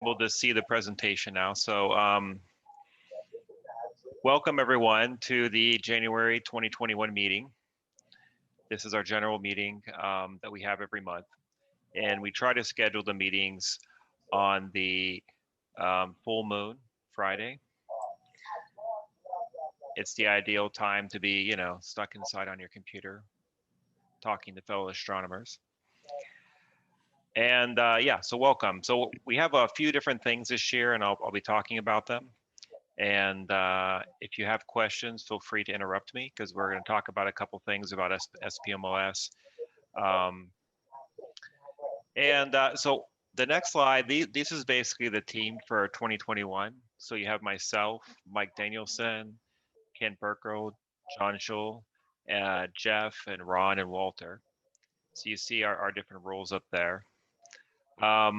We'll just see the presentation now. So welcome everyone to the January 2021 meeting. This is our general meeting that we have every month. And we try to schedule the meetings on the full moon, Friday. It's the ideal time to be, stuck inside on your computer, talking to fellow astronomers. And yeah, so welcome. So we have a few different things this year, and I'll be talking about them. And if you have questions, feel free to interrupt me, because we're going to talk about a couple things about SPMOS. So the next slide, this is basically the team for 2021. So you have myself, Mike Danielson, Ken Burkrow, John Schull, Jeff, and Ron and Walter. So you see our different roles up there. I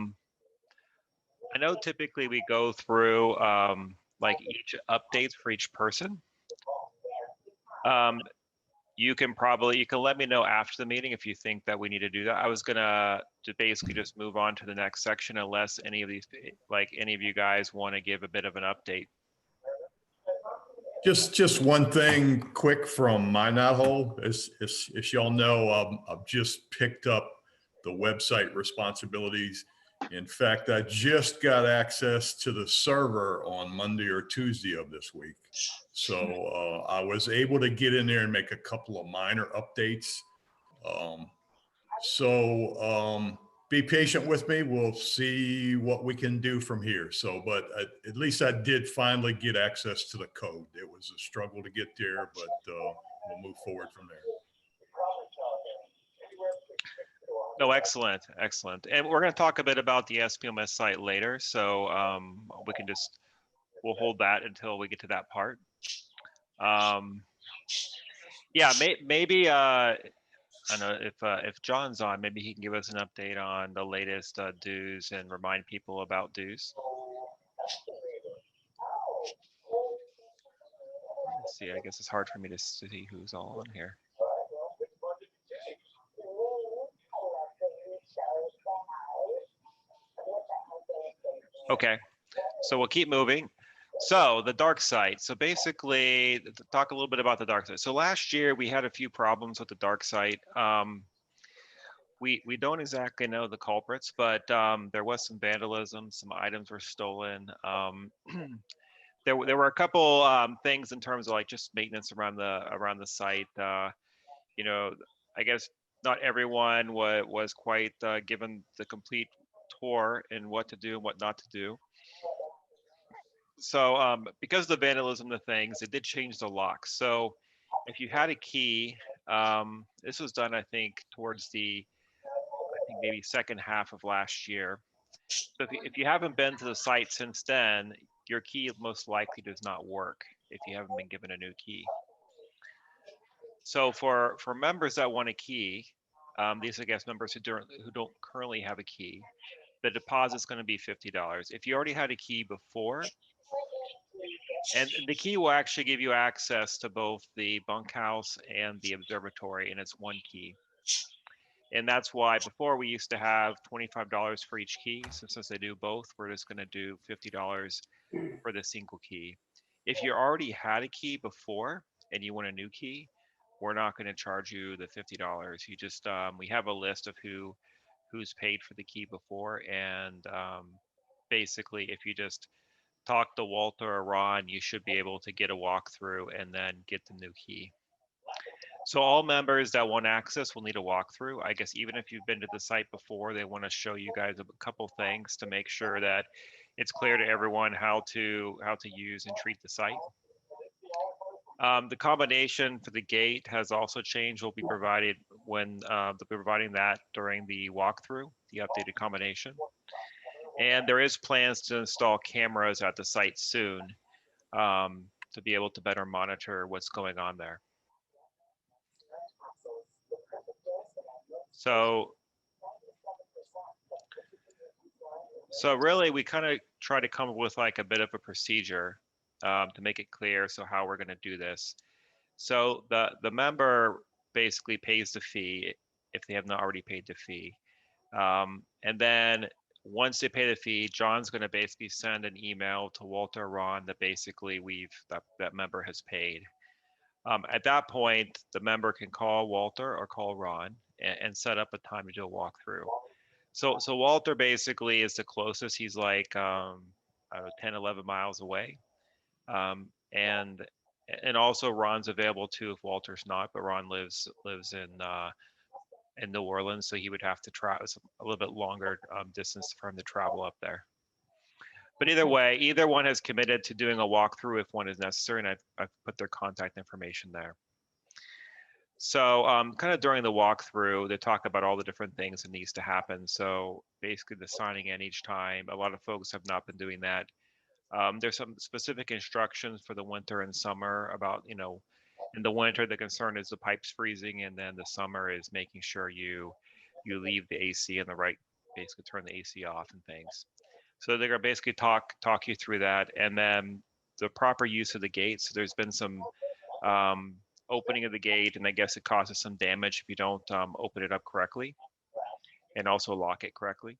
know typically we go through like each updates for each person. You can let me know after the meeting if you think that we need to do that. I was gonna basically just move on to the next section unless any of you guys want to give a bit of an update. Just one thing quick from my knothole. As y'all know, I've just picked up the website responsibilities. In fact, I just got access to the server on Monday or Tuesday of this week. So I was able to get in there and make a couple of minor updates. Be patient with me. We'll see what we can do from here. So, but at least I did finally get access to the code. It was a struggle to get there, but we'll move forward from there. No, excellent. And we're going to talk a bit about the SPMS site later. So we'll hold that until we get to that part. Yeah, maybe I don't know if John's on, maybe he can give us an update on the latest dues and remind people about dues. Let's see, I guess it's hard for me to see who's all on here. Okay, so we'll keep moving. So the dark side. So basically, talk a little bit about the dark side. So last year we had a few problems with the dark side. We don't exactly know the culprits, but there was some vandalism. Some items were stolen. There were a couple things in terms of like just maintenance around the site. I guess not everyone was quite given the complete tour in what to do and what not to do. So because of the vandalism of things, it did change the lock. So if you had a key, this was done, I think, towards maybe second half of last year. So if you haven't been to the site since then, your key most likely does not work if you haven't been given a new key. So for members that want a key, these are, I guess, members who don't currently have a key, the deposit's going to be $50. If you already had a key before, and the key will actually give you access to both the bunkhouse and the observatory, and it's one key. And that's why before we used to have $25 for each key. So since they do both, we're just going to do $50 for the single key. If you already had a key before and you want a new key, we're not going to charge you the $50. You just we have a list of who's paid for the key before, and basically if you just talk to Walter or Ron, you should be able to get a walkthrough and then get the new key. So all members that want access will need a walkthrough. I guess even if you've been to the site before, they want to show you guys a couple things to make sure that it's clear to everyone how to use and treat the site. The combination for the gate has also changed. Will be provided when they'll be providing that during the walkthrough, the updated combination. And there is plans to install cameras at the site soon to be able to better monitor what's going on there. So really, we kind of try to come up with like a bit of a procedure to make it clear. So how we're going to do this. So the member basically pays the fee if they have not already paid the fee. And then Once they pay the fee, John's going to basically send an email to Walter or Ron that basically that member has paid. At that point, the member can call Walter or call Ron and set up a time to do a walkthrough. So Walter basically is the closest. He's like I don't know, 10, 11 miles away. And also Ron's available too if Walter's not, but Ron lives in New Orleans, so he would have to travel a little bit longer distance for him to travel up there. But either way, either one has committed to doing a walkthrough if one is necessary, and I've put their contact information there. So kind of during the walkthrough, they talk about all the different things that needs to happen. So basically the signing in each time, a lot of folks have not been doing that. There's some specific instructions for the winter and summer about, in the winter, the concern is the pipes freezing, and then the summer is making sure you leave the AC in the right, basically turn the AC off and things. So they're gonna basically talk you through that, and then the proper use of the gate. So there's been some opening of the gate, and I guess it causes some damage if you don't open it up correctly, and also lock it correctly.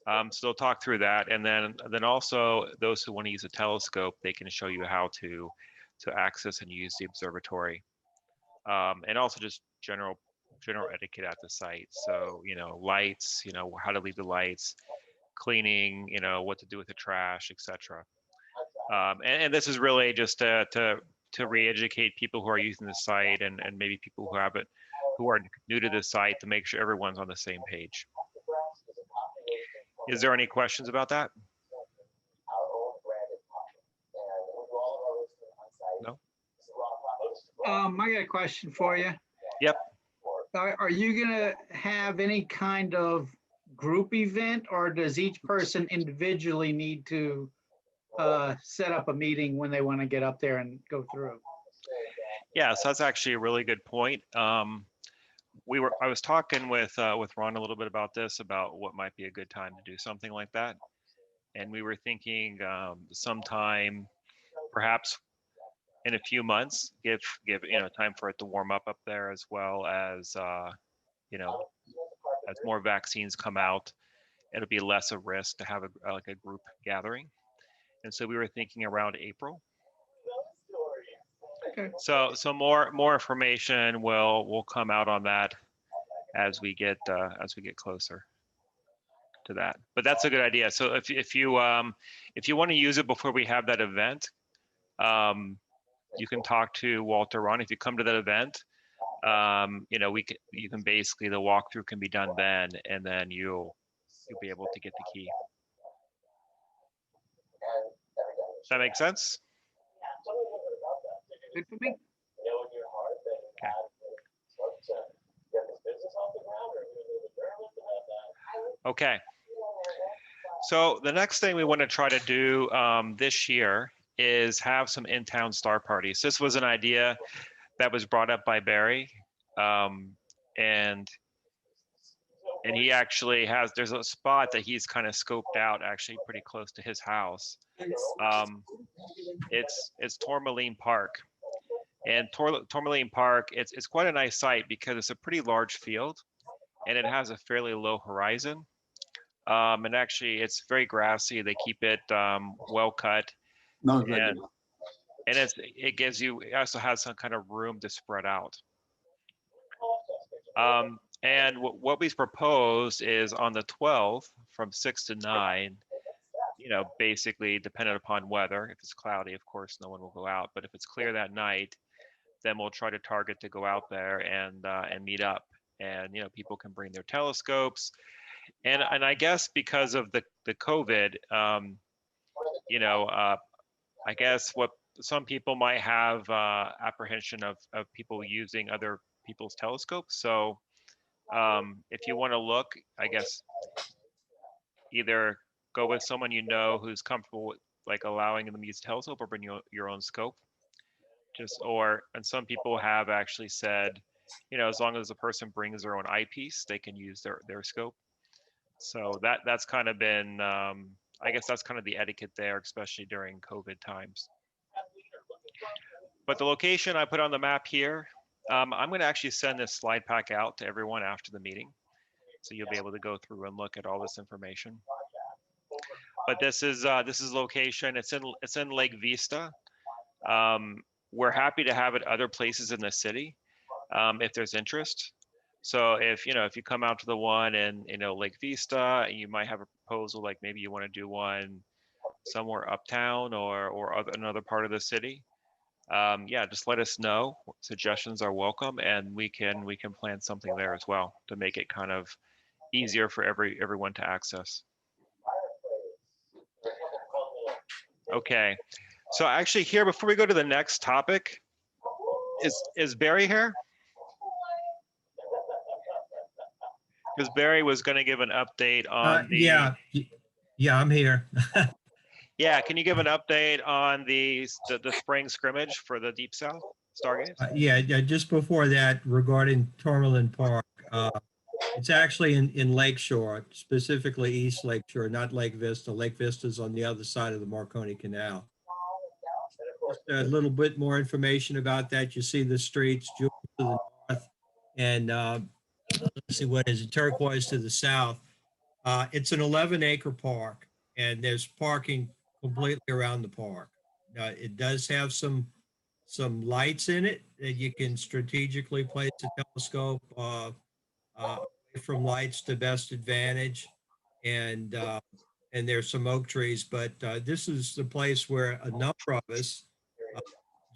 So they'll talk through that, and then also those who want to use a telescope, they can show you how to access and use the observatory, and also just general etiquette at the site. So lights, how to leave the lights, cleaning, what to do with the trash, etc. And this is really just to re-educate people who are using the site, and maybe people who are new to the site, to make sure everyone's on the same page. Is there any questions about that? No? I got a question for you. Yep. Are you gonna have any kind of group event, or does each person individually need to set up a meeting when they want to get up there and go through? Yeah, so that's actually a really good point. I was talking with Ron a little bit about this, about what might be a good time to do something like that, and we were thinking sometime, perhaps in a few months, give time for it to warm up there, as well as as more vaccines come out, it'll be less a risk to have like a group gathering, and so we were thinking around April. Okay. So more information will come out on that as we get closer to that. But that's a good idea. So if you want to use it before we have that event, you can talk to Walter, Ron. If you come to that event, you can basically, the walkthrough can be done then, and then you'll be able to get the key. Does that make sense? Good for me. Okay. So the next thing we want to try to do this year is have some in-town star parties. This was an idea that was brought up by Barry, and he actually there's a spot that he's kind of scoped out, actually pretty close to his house. It's Tourmaline Park, and Tourmaline Park, it's quite a nice site because it's a pretty large field, and it has a fairly low horizon. And actually, it's very grassy. They keep it well cut, and it also has some kind of room to spread out. And what we've proposed is on the 12th from 6 to 9, basically dependent upon weather. If it's cloudy, of course, no one will go out. But if it's clear that night, then we'll try to target to go out there and meet up. And people can bring their telescopes. And I guess because of the COVID, I guess what some people might have apprehension of people using other people's telescopes. So if you want to look, I guess either go with someone who's comfortable with like allowing them to use a telescope, or bring your own scope. And some people have actually said, as long as the person brings their own eyepiece, they can use their scope. So that's kind of been, I guess that's kind of the etiquette there, especially during COVID times. But the location I put on the map here, I'm going to actually send this slide pack out to everyone after the meeting. So you'll be able to go through and look at all this information. But this is location. It's in Lake Vista. We're happy to have it other places in the city if there's interest. So if you come out to the one in Lake Vista, and you might have a proposal like maybe you want to do one somewhere uptown or another part of the city. Yeah, just let us know. Suggestions are welcome, and we can plan something there as well to make it kind of easier for everyone to access. Okay, so actually here, before we go to the next topic, is Barry here? Because Barry was going to give an update on the. Yeah, I'm here. Yeah, can you give an update on the spring scrimmage for the Deep South Stargaze? Yeah, just before that, regarding Tourmaline Park, it's actually in Lakeshore, specifically East Lakeshore, not Lake Vista. Lake Vista's on the other side of the Marconi Canal. Just a little bit more information about that. You see the streets, Jewel to the north, and let's see, what is it, Turquoise to the south. It's an 11-acre park, and there's parking completely around the park. It does have some lights in it that you can strategically place a telescope away from lights to best advantage, and there's some oak trees. But this is the place where a number of us,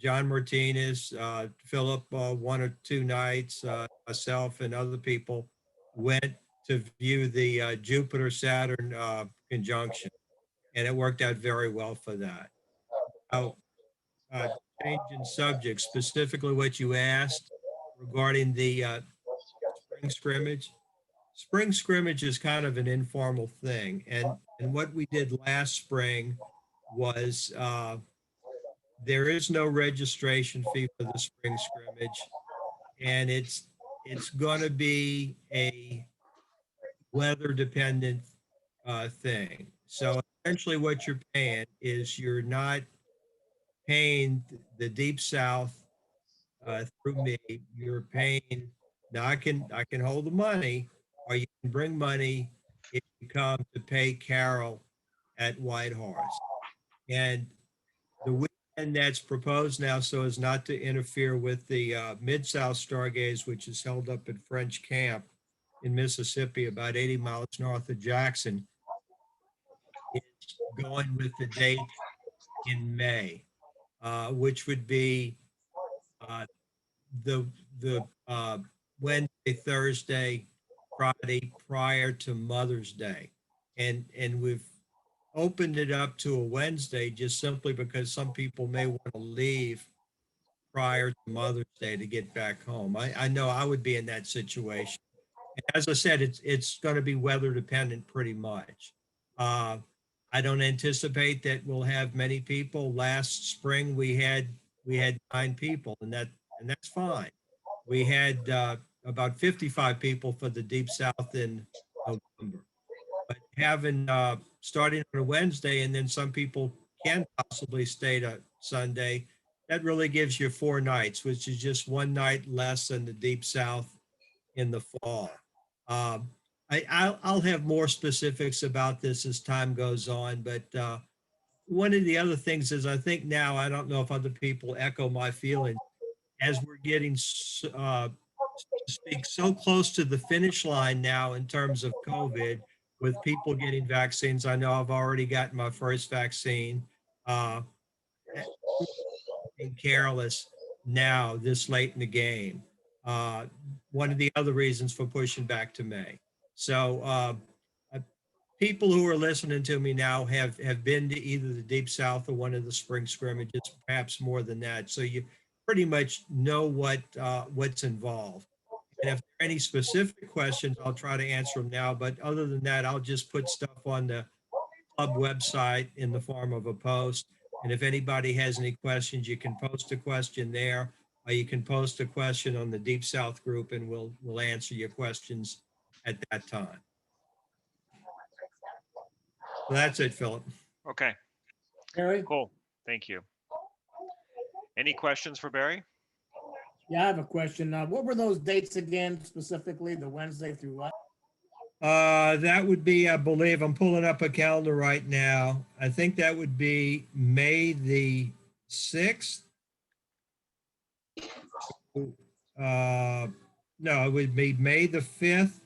John Martinez, Philip, 1 or 2 nights, myself and other people went to view the Jupiter-Saturn conjunction, and it worked out very well for that. Now, changing subject, specifically what you asked regarding the spring scrimmage. Spring scrimmage is kind of an informal thing, and what we did last spring was there is no registration fee for the spring scrimmage, and it's going to be a weather dependent thing. So essentially what you're paying is you're not paying the Deep South through me. You're paying, now I can hold the money, or you can bring money if you come to pay Carol at Whitehorse. And the weekend that's proposed now, so as not to interfere with the Mid-South Stargaze, which is held up at French Camp in Mississippi, about 80 miles north of Jackson, is going with the date in May, which would be the Wednesday, Thursday, Friday prior to Mother's Day. And we've opened it up to a Wednesday just simply because some people may want to leave prior to Mother's Day to get back home. I know I would be in that situation. And as I said, it's going to be weather dependent pretty much. I don't anticipate that we'll have many people. Last spring we had 9 people, and that's fine. We had about 55 people for the Deep South in November. But having starting on a Wednesday, and then some people can possibly stay to Sunday, that really gives you 4 nights, which is just 1 night less than the Deep South in the fall. I'll have more specifics about this as time goes on, but one of the other things is I think now, I don't know if other people echo my feelings, as we're getting to speak so close to the finish line now in terms of COVID, with people getting vaccines. I know I've already gotten my first vaccine. Being careless now this late in the game. One of the other reasons for pushing back to May. So people who are listening to me now have been to either the Deep South or one of the spring scrimmages, perhaps more than that. So you pretty much know what's involved. And if there are any specific questions, I'll try to answer them now. But other than that, I'll just put stuff on the club website in the form of a post. And if anybody has any questions, you can post a question there, or you can post a question on the Deep South group, and we'll answer your questions at that time. So that's it, Philip. Okay, Barry? cool. Thank you. Any questions for Barry? Yeah, I have a question. What were those dates again, specifically the Wednesday through what? That would be, I believe, I'm pulling up a calendar right now. I think that would be May the 6th. Uh, no, it would be May the 5th,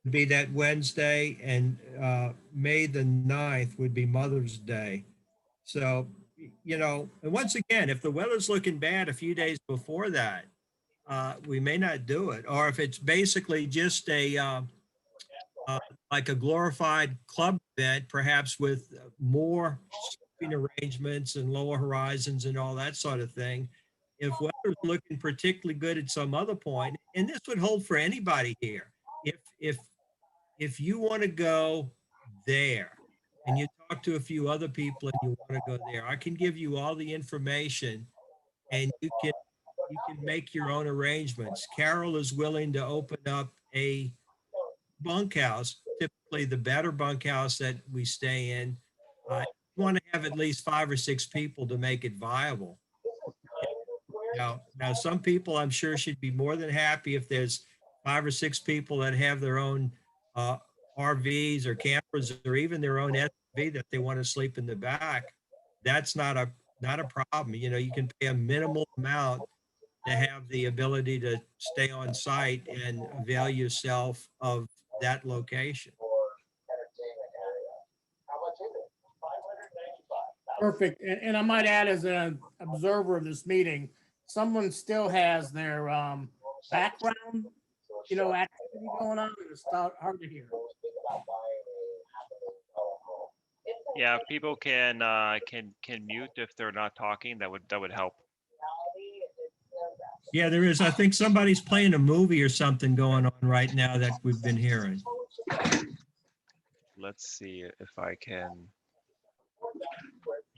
would be that Wednesday, and May the 9th would be Mother's Day. So, and once again, if the weather's looking bad a few days before that, we may not do it. Or if it's basically just like a glorified club event, perhaps with more sleeping arrangements and lower horizons and all that sort of thing. If weather's looking particularly good at some other point, and this would hold for anybody here, if you want to go there and you talk to a few other people and you want to go there, I can give you all the information and you can make your own arrangements. Carol is willing to open up a bunkhouse, typically the better bunkhouse that we stay in. You want to have at least 5 or 6 people to make it viable. Now, some people I'm sure should be more than happy if there's 5 or 6 people that have their own RVs or campers or even their own SUV that they want to sleep in the back. That's not a problem. You can pay a minimal amount to have the ability to stay on site and avail yourself of that location. Perfect. And I might add, as an observer of this meeting, someone still has their background, activity going on, and it's hard to hear. Yeah, if people can mute if they're not talking, that would help. Yeah, there is. I think somebody's playing a movie or something going on right now that we've been hearing. Let's see if I can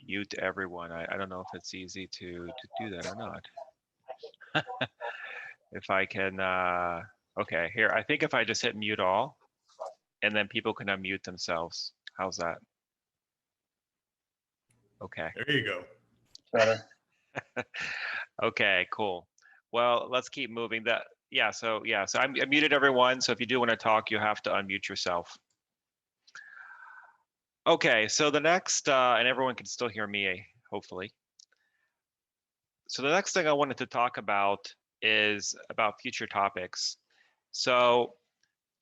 mute everyone. I don't know if it's easy to do that or not. If I can, okay, here, I think if I just hit mute all, and then people can unmute themselves. How's that? Okay. There you go. Better. Okay, cool. Well, let's keep moving. So I muted everyone. So if you do want to talk, you have to unmute yourself. Okay, so the next, and everyone can still hear me, hopefully. So the next thing I wanted to talk about is about future topics. So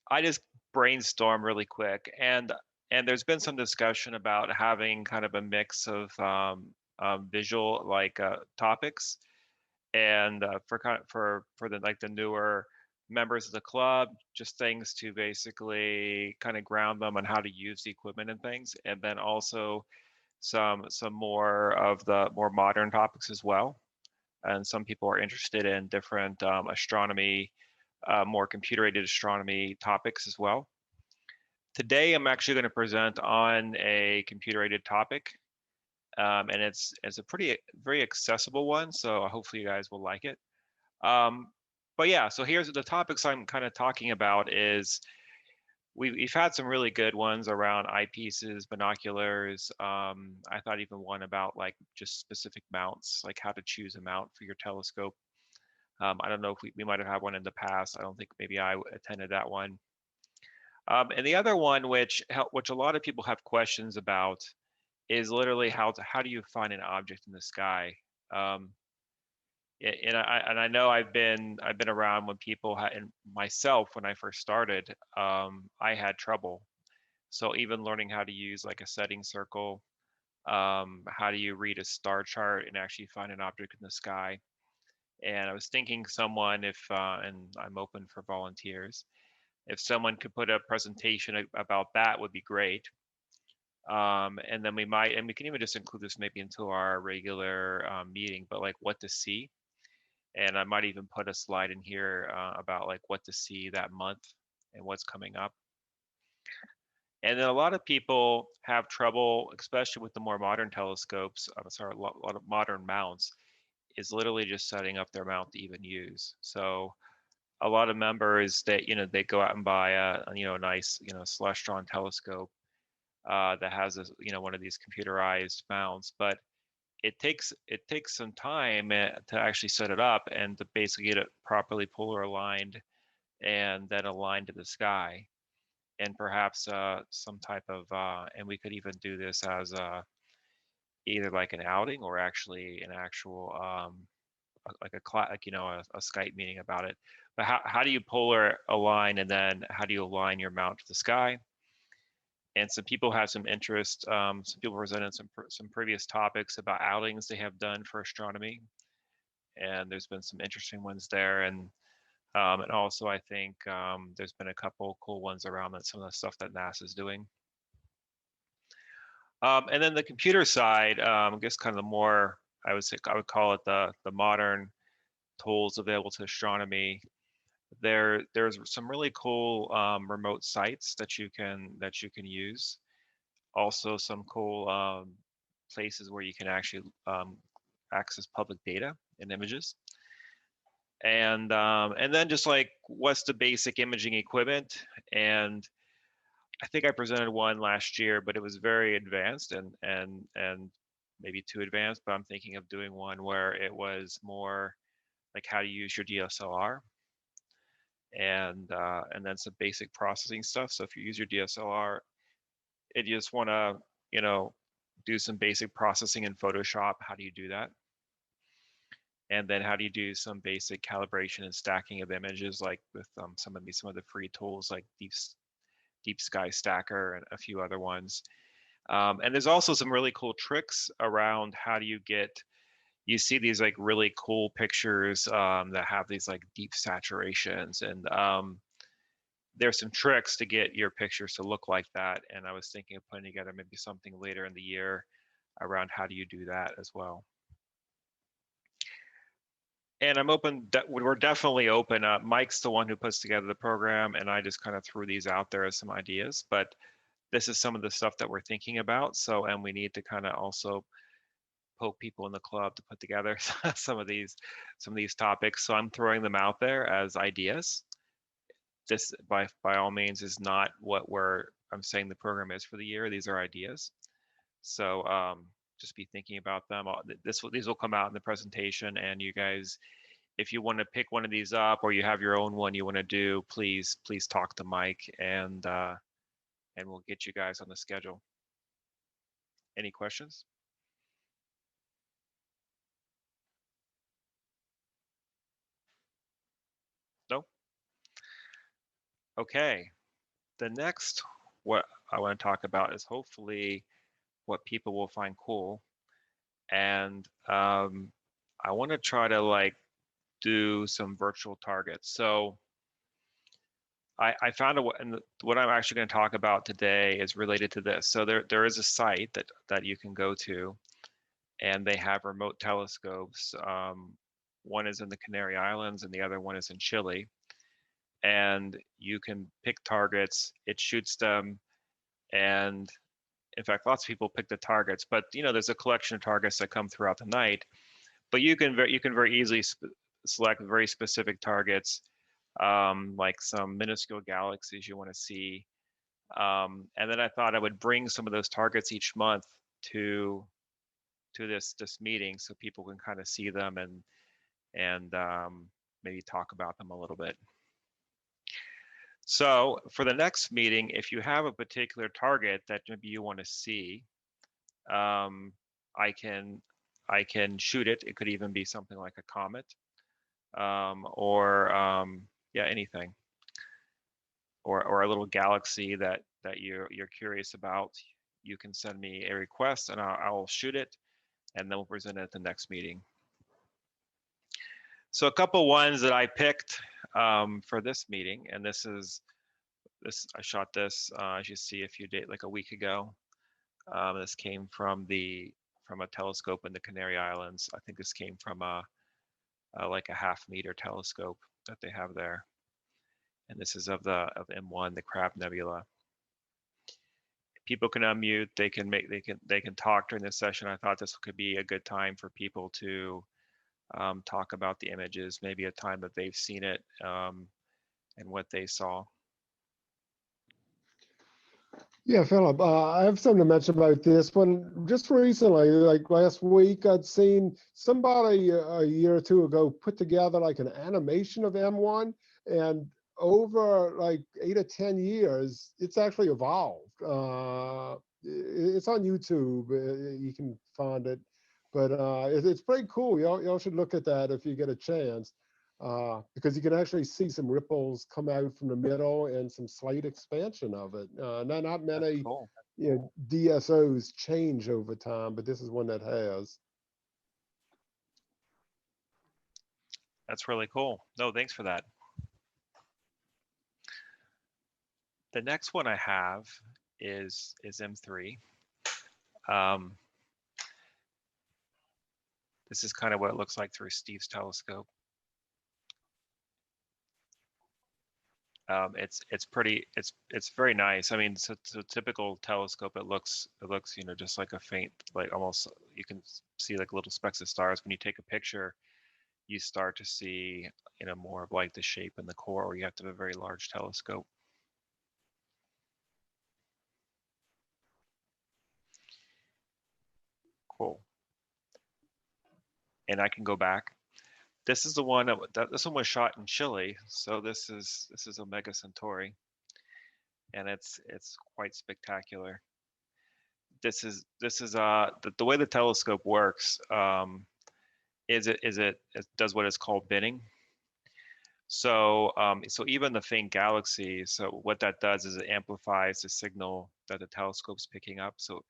I just brainstormed really quick, and there's been some discussion about having kind of a mix of visual topics, and for the newer members of the club, just things to basically kind of ground them on how to use the equipment and things, and then also some more of the more modern topics as well. And some people are interested in different astronomy, more computer-aided astronomy topics as well. Today, I'm actually going to present on a computer-aided topic, and it's a very accessible one, so hopefully you guys will like it. But yeah, so here's the topics I'm kind of talking about is we've had some really good ones around eyepieces, binoculars. I thought even one about like just specific mounts, like how to choose a mount for your telescope. I don't know if we might have had one in the past. I don't think maybe I attended that one. And the other one, which a lot of people have questions about, is literally how do you find an object in the sky? And I know I've been around when people and myself when I first started, I had trouble. So even learning how to use like a setting circle, how do you read a star chart and actually find an object in the sky? And I was thinking someone, if and I'm open for volunteers, if someone could put a presentation about that would be great. And then we can even just include this maybe into our regular meeting, but like what to see. And I might even put a slide in here about like what to see that month and what's coming up. And then a lot of people have trouble, especially with the more modern telescopes, a lot of modern mounts, is literally just setting up their mount to even use. So a lot of members that, they go out and buy a nice, Celestron telescope that has one of these computerized mounts, but it takes some time to actually set it up and to basically get it properly polar aligned and then aligned to the sky. and perhaps some type of, and we could even do this as either like an outing or actually an actual like a like a Skype meeting about it. But how do you polar align, and then how do you align your mount to the sky? And some people have some interest. Some people presented some previous topics about outings they have done for astronomy, and there's been some interesting ones there. And also I think there's been a couple cool ones around that, some of the stuff that NASA's doing. And then the computer side, I guess kind of the more, I would call it the modern tools available to astronomy. There's some really cool remote sites that you can use. Also some cool places where you can actually access public data and images. And then just like, what's the basic imaging equipment? And I think I presented one last year, but it was very advanced and maybe too advanced, but I'm thinking of doing one where it was more like how to use your DSLR and then some basic processing stuff. So if you use your DSLR, if you just want to, do some basic processing in Photoshop, how do you do that? And then how do you do some basic calibration and stacking of images, like with some of the free tools like Deep Sky Stacker and a few other ones. And there's also some really cool tricks around how do you get, you see these like really cool pictures that have these like deep saturations, and there's some tricks to get your pictures to look like that. And I was thinking of putting together maybe something later in the year around how do you do that as well. And I'm open, we're definitely open. Mike's the one who puts together the program, and I just kind of threw these out there as some ideas, but this is some of the stuff that we're thinking about. So, and we need to kind of also poke people in the club to put together some of these topics. So I'm throwing them out there as ideas. This by all means is not what I'm saying the program is for the year. These are ideas. So just be thinking about them. These will come out in the presentation, and you guys, if you want to pick one of these up or you have your own one you want to do, please talk to Mike, and we'll get you guys on the schedule. Any questions? No? Okay. The next, what I want to talk about is hopefully what people will find cool. And I want to try to like do some virtual targets. So I found and what I'm actually going to talk about today is related to this. So there is a site that you can go to, and they have remote telescopes. One is in the Canary Islands and the other one is in Chile. And you can pick targets, it shoots them, and in fact, lots of people pick the targets, but there's a collection of targets that come throughout the night. But you can very easily select very specific targets, like some minuscule galaxies you want to see. And then I thought I would bring some of those targets each month to this meeting, so people can kind of see them and maybe talk about them a little bit. So for the next meeting, if you have a particular target that maybe you want to see, I can shoot it. It could even be something like a comet, or yeah, anything, or a little galaxy that you're curious about. You can send me a request, and I'll shoot it, and then we'll present it at the next meeting. So a couple ones that I picked for this meeting, and I shot this as you see like a week ago. This came from a telescope in the Canary Islands. I think this came from like a half-meter telescope that they have there. And this is of M1, the Crab Nebula. People can unmute. They can talk during this session. I thought this could be a good time for people to talk about the images, maybe a time that they've seen it and what they saw. Yeah, Philip, I have something to mention about this one. Just recently, like last week, I'd seen somebody a year or two ago put together like an animation of M1, and over like 8 or 10 years, it's actually evolved. It's on YouTube. You can find it, but it's pretty cool. Y'all should look at that if you get a chance, because you can actually see some ripples come out from the middle and some slight expansion of it. Not many Cool. DSOs change over time, but this is one that has. That's really cool. No, thanks for that. The next one I have is M3. This is kind of what it looks like through Steve's telescope. It's very nice. I mean, it's a typical telescope. It looks just like a faint, like almost you can see like little specks of stars. When you take a picture, you start to see more of like the shape and the core, or you have to have a very large telescope. Cool. And I can go back. This is the one this one was shot in Chile, so this is Omega Centauri, and it's quite spectacular. This is the way the telescope works. It does what is called binning. So so even the faint galaxies, so what that does is it amplifies the signal that the telescope's picking up. So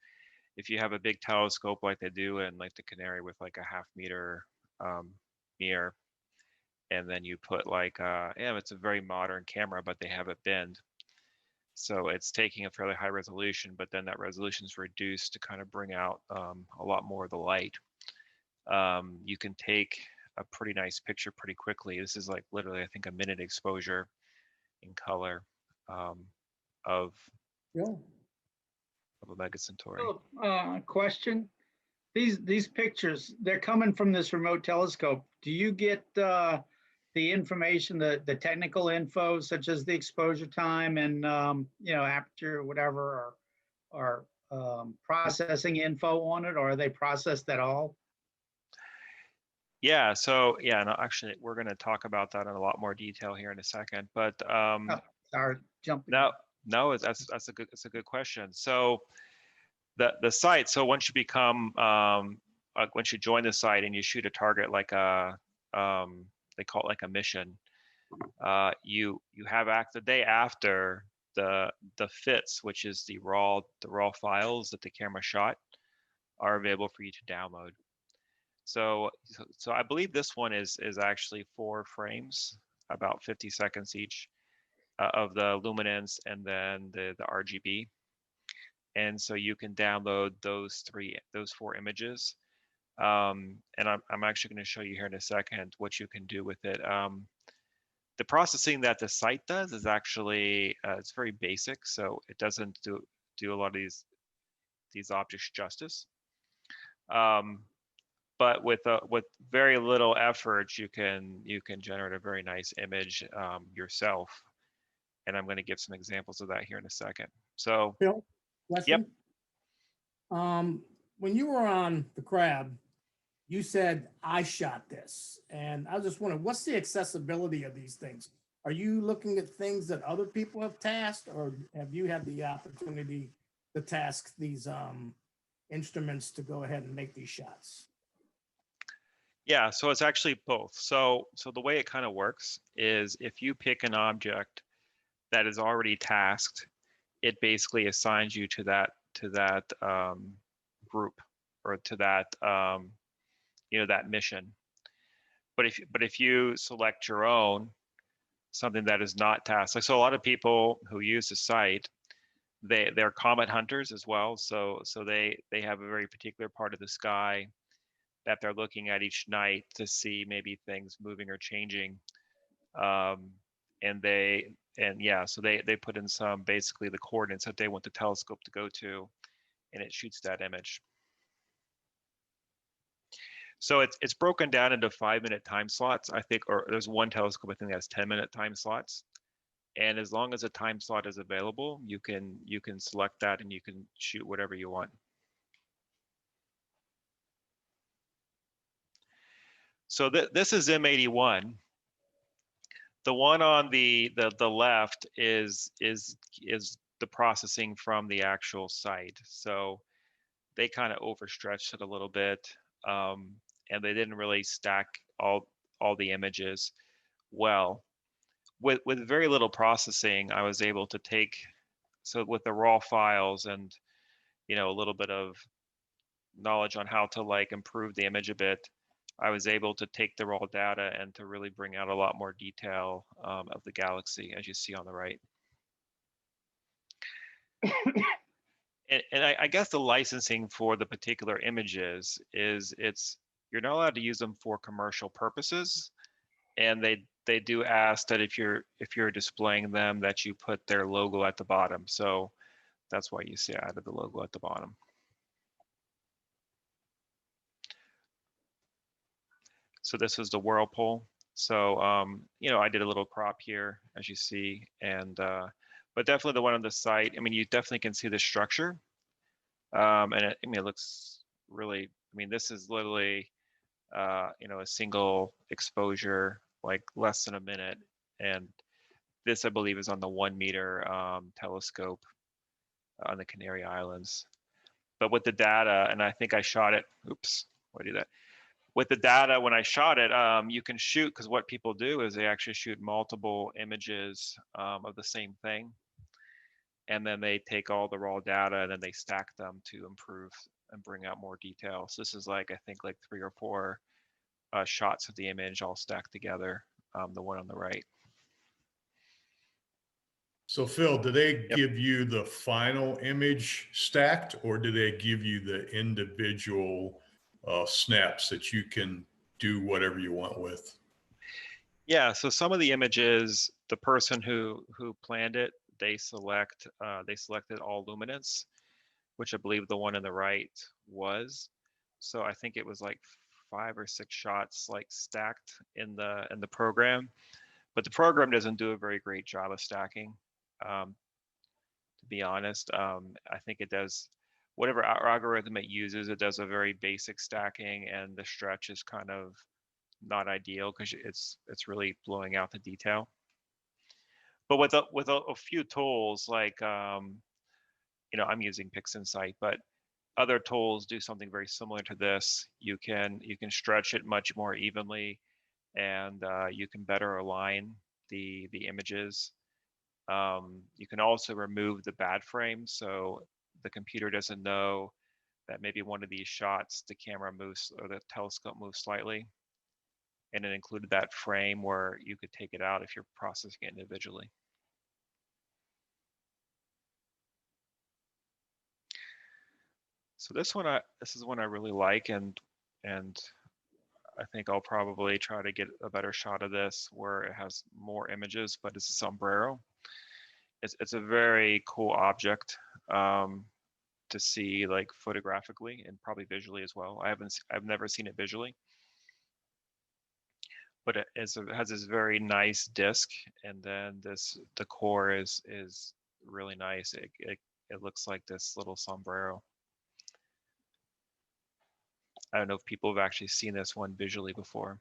if you have a big telescope like they do in like the Canary with like a 1/2 meter mirror, and then you put like it's a very modern camera, but they have it binned, so it's taking a fairly high resolution, but then that resolution is reduced to kind of bring out a lot more of the light. You can take a pretty nice picture pretty quickly. This is like literally, I think, a minute exposure in color of Omega Centauri. Question. These pictures, they're coming from this remote telescope. Do you get the information, the technical info, such as the exposure time and aperture or whatever, or processing info on it, or are they processed at all? Yeah, so yeah, no, actually we're going to talk about that in a lot more detail here in a second, but Sorry, jumping. No, that's a good question. So the site, so once you become once you join the site and you shoot a target like a they call it like a mission, you have the day after the FITs, which is the raw files that the camera shot, are available for you to download. So I believe this one is actually 4 frames, about 50 seconds each, of the luminance and then the RGB. And so you can download those 4 images. And I'm actually going to show you here in a second what you can do with it. The processing that the site does is actually it's very basic, so it doesn't do a lot of these objects justice. But with very little effort, you can generate a very nice image yourself. And I'm going to give some examples of that here in a second. So, Bill, question? Yep. When you were on the Crab, you said, I shot this. And I was just wondering, what's the accessibility of these things? Are you looking at things that other people have tasked, or have you had the opportunity to task these instruments to go ahead and make these shots? Yeah, so it's actually both. So the way it kind of works is if you pick an object that is already tasked, it basically assigns you to that group, or to that that mission. But if you select your own, something that is not tasked, like, so a lot of people who use the site, they're comet hunters as well. So they have a very particular part of the sky that they're looking at each night to see maybe things moving or changing. So they put in some, basically the coordinates that they want the telescope to go to, and it shoots that image. So it's broken down into 5-minute time slots, I think, or there's one telescope I think that has 10-minute time slots. And as long as a time slot is available, you can select that and you can shoot whatever you want. So this is M81. The one on the left is the processing from the actual site. So they kind of overstretched it a little bit, and they didn't really stack all the images well. With very little processing, I was able to take, so with the raw files and a little bit of knowledge on how to like improve the image a bit, I was able to take the raw data and to really bring out a lot more detail of the galaxy, as you see on the right. And I guess the licensing for the particular images is you're not allowed to use them for commercial purposes, and they do ask that if you're displaying them that you put their logo at the bottom. So that's why you see I added the logo at the bottom. So this is the Whirlpool. So I did a little crop here, as you see, and but definitely the one on the site. I mean, you definitely can see the structure, and it looks really. I mean, this is literally a single exposure, like less than a minute, and this I believe is on the 1 meter telescope on the Canary Islands. But with the data, and I think I shot it. Oops, why do that? With the data, when I shot it, you can shoot, because what people do is they actually shoot multiple images of the same thing. And then they take all the raw data and then they stack them to improve and bring out more detail. So this is like, I think like 3 or 4 shots of the image all stacked together, the one on the right. So Phil, do they Yep. give you the final image stacked, or do they give you the individual snaps that you can do whatever you want with? Yeah, so some of the images, the person who planned it, they selected all luminance, which I believe the one on the right was. So I think it was like 5 or 6 shots like stacked in the program, but the program doesn't do a very great job of stacking. To be honest, I think it does whatever algorithm it uses. It does a very basic stacking, and the stretch is kind of not ideal because it's really blowing out the detail. But with a few tools like I'm using PixInsight, but other tools do something very similar to this. You can stretch it much more evenly, and you can better align the images. You can also remove the bad frames, so the computer doesn't know that maybe one of these shots the camera moves or the telescope moves slightly, and it included that frame where you could take it out if you're processing it individually. So this is one I really like, and I think I'll probably try to get a better shot of this where it has more images, but it's a sombrero. It's a very cool object to see like photographically and probably visually as well. I've never seen it visually, but it has this very nice disc, and then the core is really nice. It looks like this little sombrero. I don't know if people have actually seen this one visually before.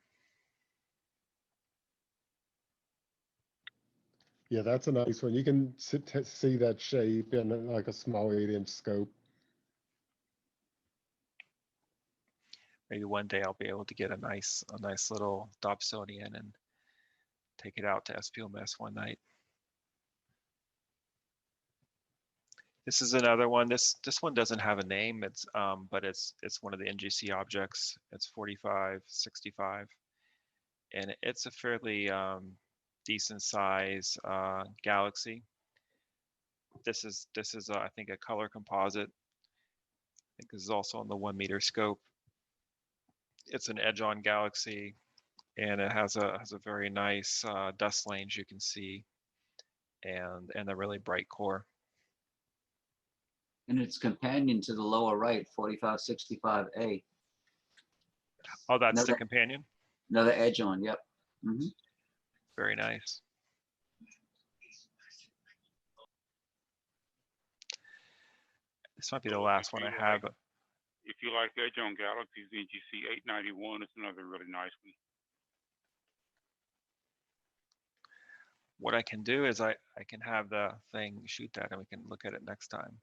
Yeah, that's a nice one. You can see that shape in like a small 8-inch scope. Maybe one day I'll be able to get a nice little Dobsonian and take it out to SPOMS one night. This is another one. This one doesn't have a name. But it's one of the NGC objects. It's 4565, and it's a fairly decent size galaxy. This is I think a color composite. I think this is also on the 1 meter scope. It's an edge-on galaxy, and it has a very nice dust lanes you can see, and a really bright core. And its companion to the lower right, 4565A. Oh, that's the Another- companion. Another edge on, yep. Mhm. Very nice. This might be the last one I have. If you like edge on galaxies, NGC 891 is another really nice one. what I can do is I can have the thing shoot that and we can look at it next time.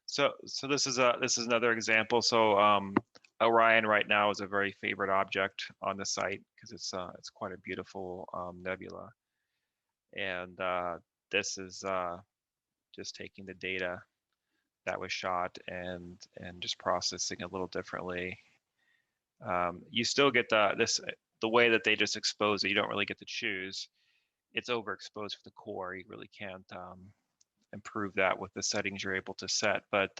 So this is another example. So Orion right now is a very favorite object on the site because it's quite a beautiful nebula. And this is just taking the data that was shot and just processing a little differently. You still get the way that they just expose it. You don't really get to choose. It's overexposed for the core. You really can't improve that with the settings you're able to set. But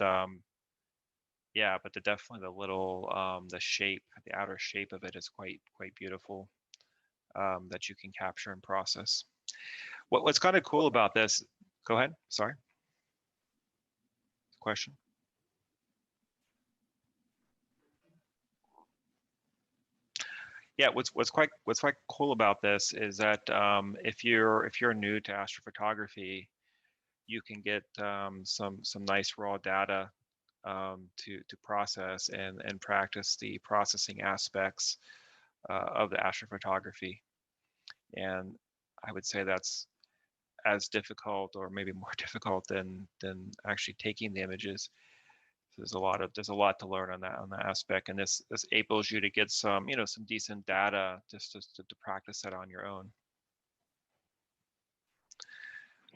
yeah, but definitely the little the shape, the outer shape of it is quite beautiful that you can capture and process. What's kind of cool about this? Go ahead. Sorry. Question. Yeah, what's quite cool about this is that if you're new to astrophotography, you can get some nice raw data to process and practice the processing aspects of the astrophotography. And I would say that's as difficult or maybe more difficult than actually taking the images. So there's a lot to learn on that aspect, and this enables you to get some some decent data just to practice that on your own.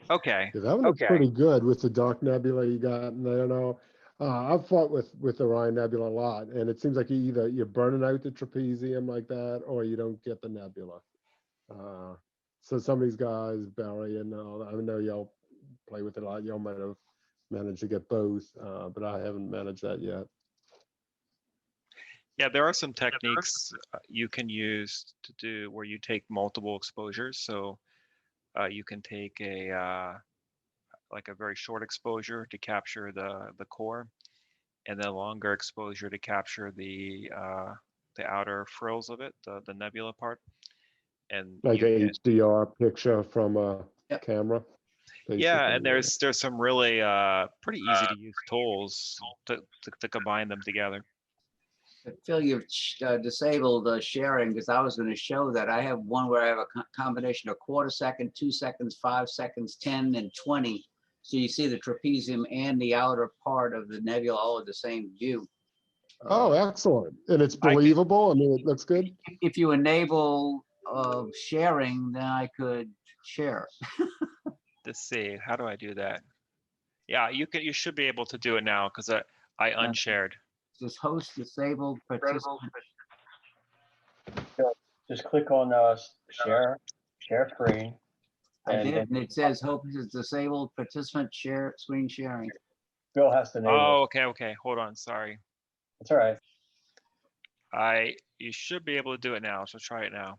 Okay. Yeah, that one looks pretty good with the dark nebula you got in there now. I've fought with Orion Nebula a lot, and it seems like you're burning out the trapezium like that, or you don't get the nebula. So some of these guys, Barry and I know y'all play with it a lot. Y'all might have managed to get both, but I haven't managed that yet. Yeah, there are some techniques you can use to do where you take multiple exposures. So you can take like a very short exposure to capture the core, and then a longer exposure to capture the outer frills of it, the nebula part. And Like a HDR picture from a camera. Yeah, and there's some really pretty easy to use tools to combine them together. Phil, you've disabled sharing because I was going to show that. I have one where I have a combination of quarter second, 2 seconds, 5 seconds, 10, and 20. So you see the trapezium and the outer part of the nebula all in the same view. Oh, excellent. And it's believable? I mean, it looks good? If you enable sharing, then I could share. Let's see, how do I do that? Yeah, you should be able to do it now because I unshared. Just host disabled participant. Just click on share screen. I did, and it says host is disabled participant share screen sharing. Bill has to enable. Oh, okay. Hold on, sorry. That's all right. You should be able to do it now, so try it now.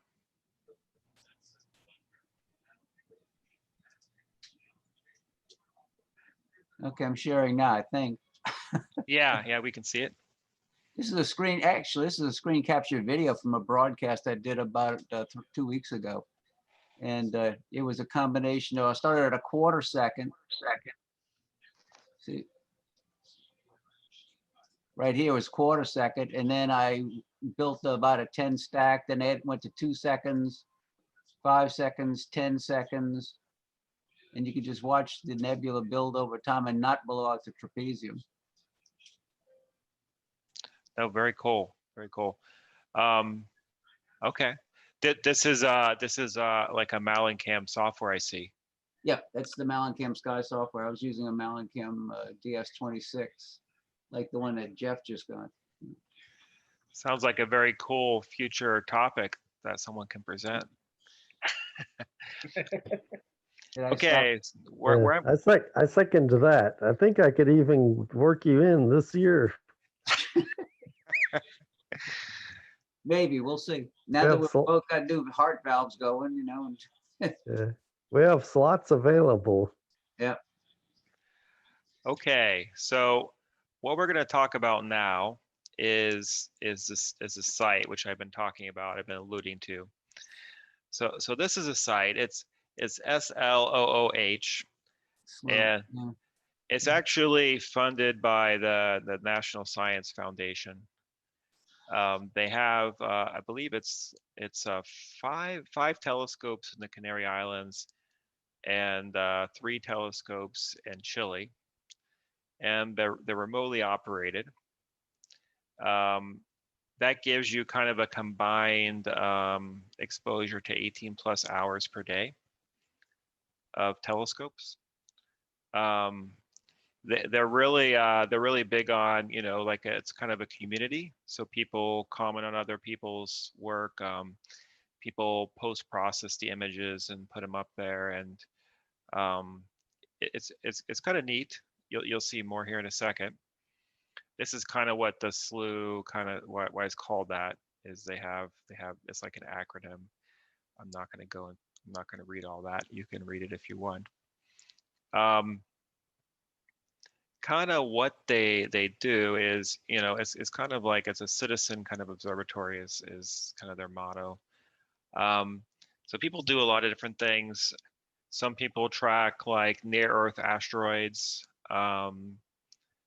Okay, I'm sharing now, I think. Yeah, we can see it. This is a screen, actually, this is a screen captured video from a broadcast I did about 2 weeks ago. And it was a combination of, I started at a quarter second. See, right here was quarter second, and then I built about a 10 stack, then it went to 2 seconds, 5 seconds, 10 seconds. And you could just watch the nebula build over time and not blow out the trapezium. Oh, very cool. Very cool. Okay. This is like a Malincam software I see. Yep, that's the Malincam Sky software. I was using a Malincam DS26, like the one that Jeff just got. Sounds like a very cool future topic that someone can present. Okay, I second to that. I think I could even work you in this year. Maybe, we'll see. Now that we've both got new heart valves going, you know. Yeah. We have slots available. Yeah. Okay, so what we're going to talk about now is a site which I've been talking about, I've been alluding to. So this is a site. It's SLOOH, and it's actually funded by the National Science Foundation. They have, I believe it's five telescopes in the Canary Islands, and 3 telescopes in Chile, and they're remotely operated. That gives you kind of a combined exposure to 18 plus hours per day of telescopes. They're really big on, you know, like it's kind of a community. So people comment on other people's work. People post-process the images and put them up there, and it's kind of neat. You'll see more here in a second. This is kind of what the SLU kind of why it's called that is they have it's like an acronym. I'm not going to read all that. You can read it if you want. Kind of what they do is, you know, it's kind of like it's a citizen kind of observatory is kind of their motto. So people do a lot of different things. Some people track like near Earth asteroids.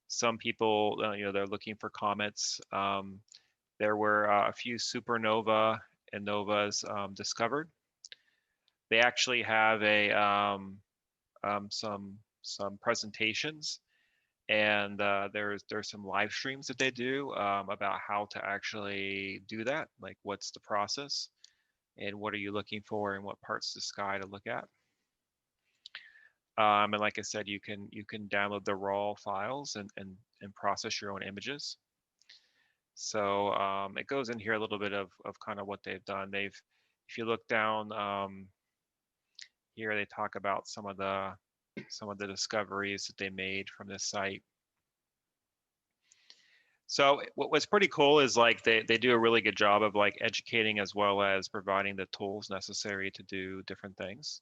Some people, you know, they're looking for comets. There were a few supernova and novas discovered. They actually have some presentations, and there's some live streams that they do about how to actually do that, like what's the process and what are you looking for and what parts of the sky to look at. And like I said, you can download the raw files and process your own images. So it goes in here a little bit of kind of what they've done. If you look down here, they talk about some of the discoveries that they made from this site. So what's pretty cool is like they do a really good job of like educating as well as providing the tools necessary to do different things.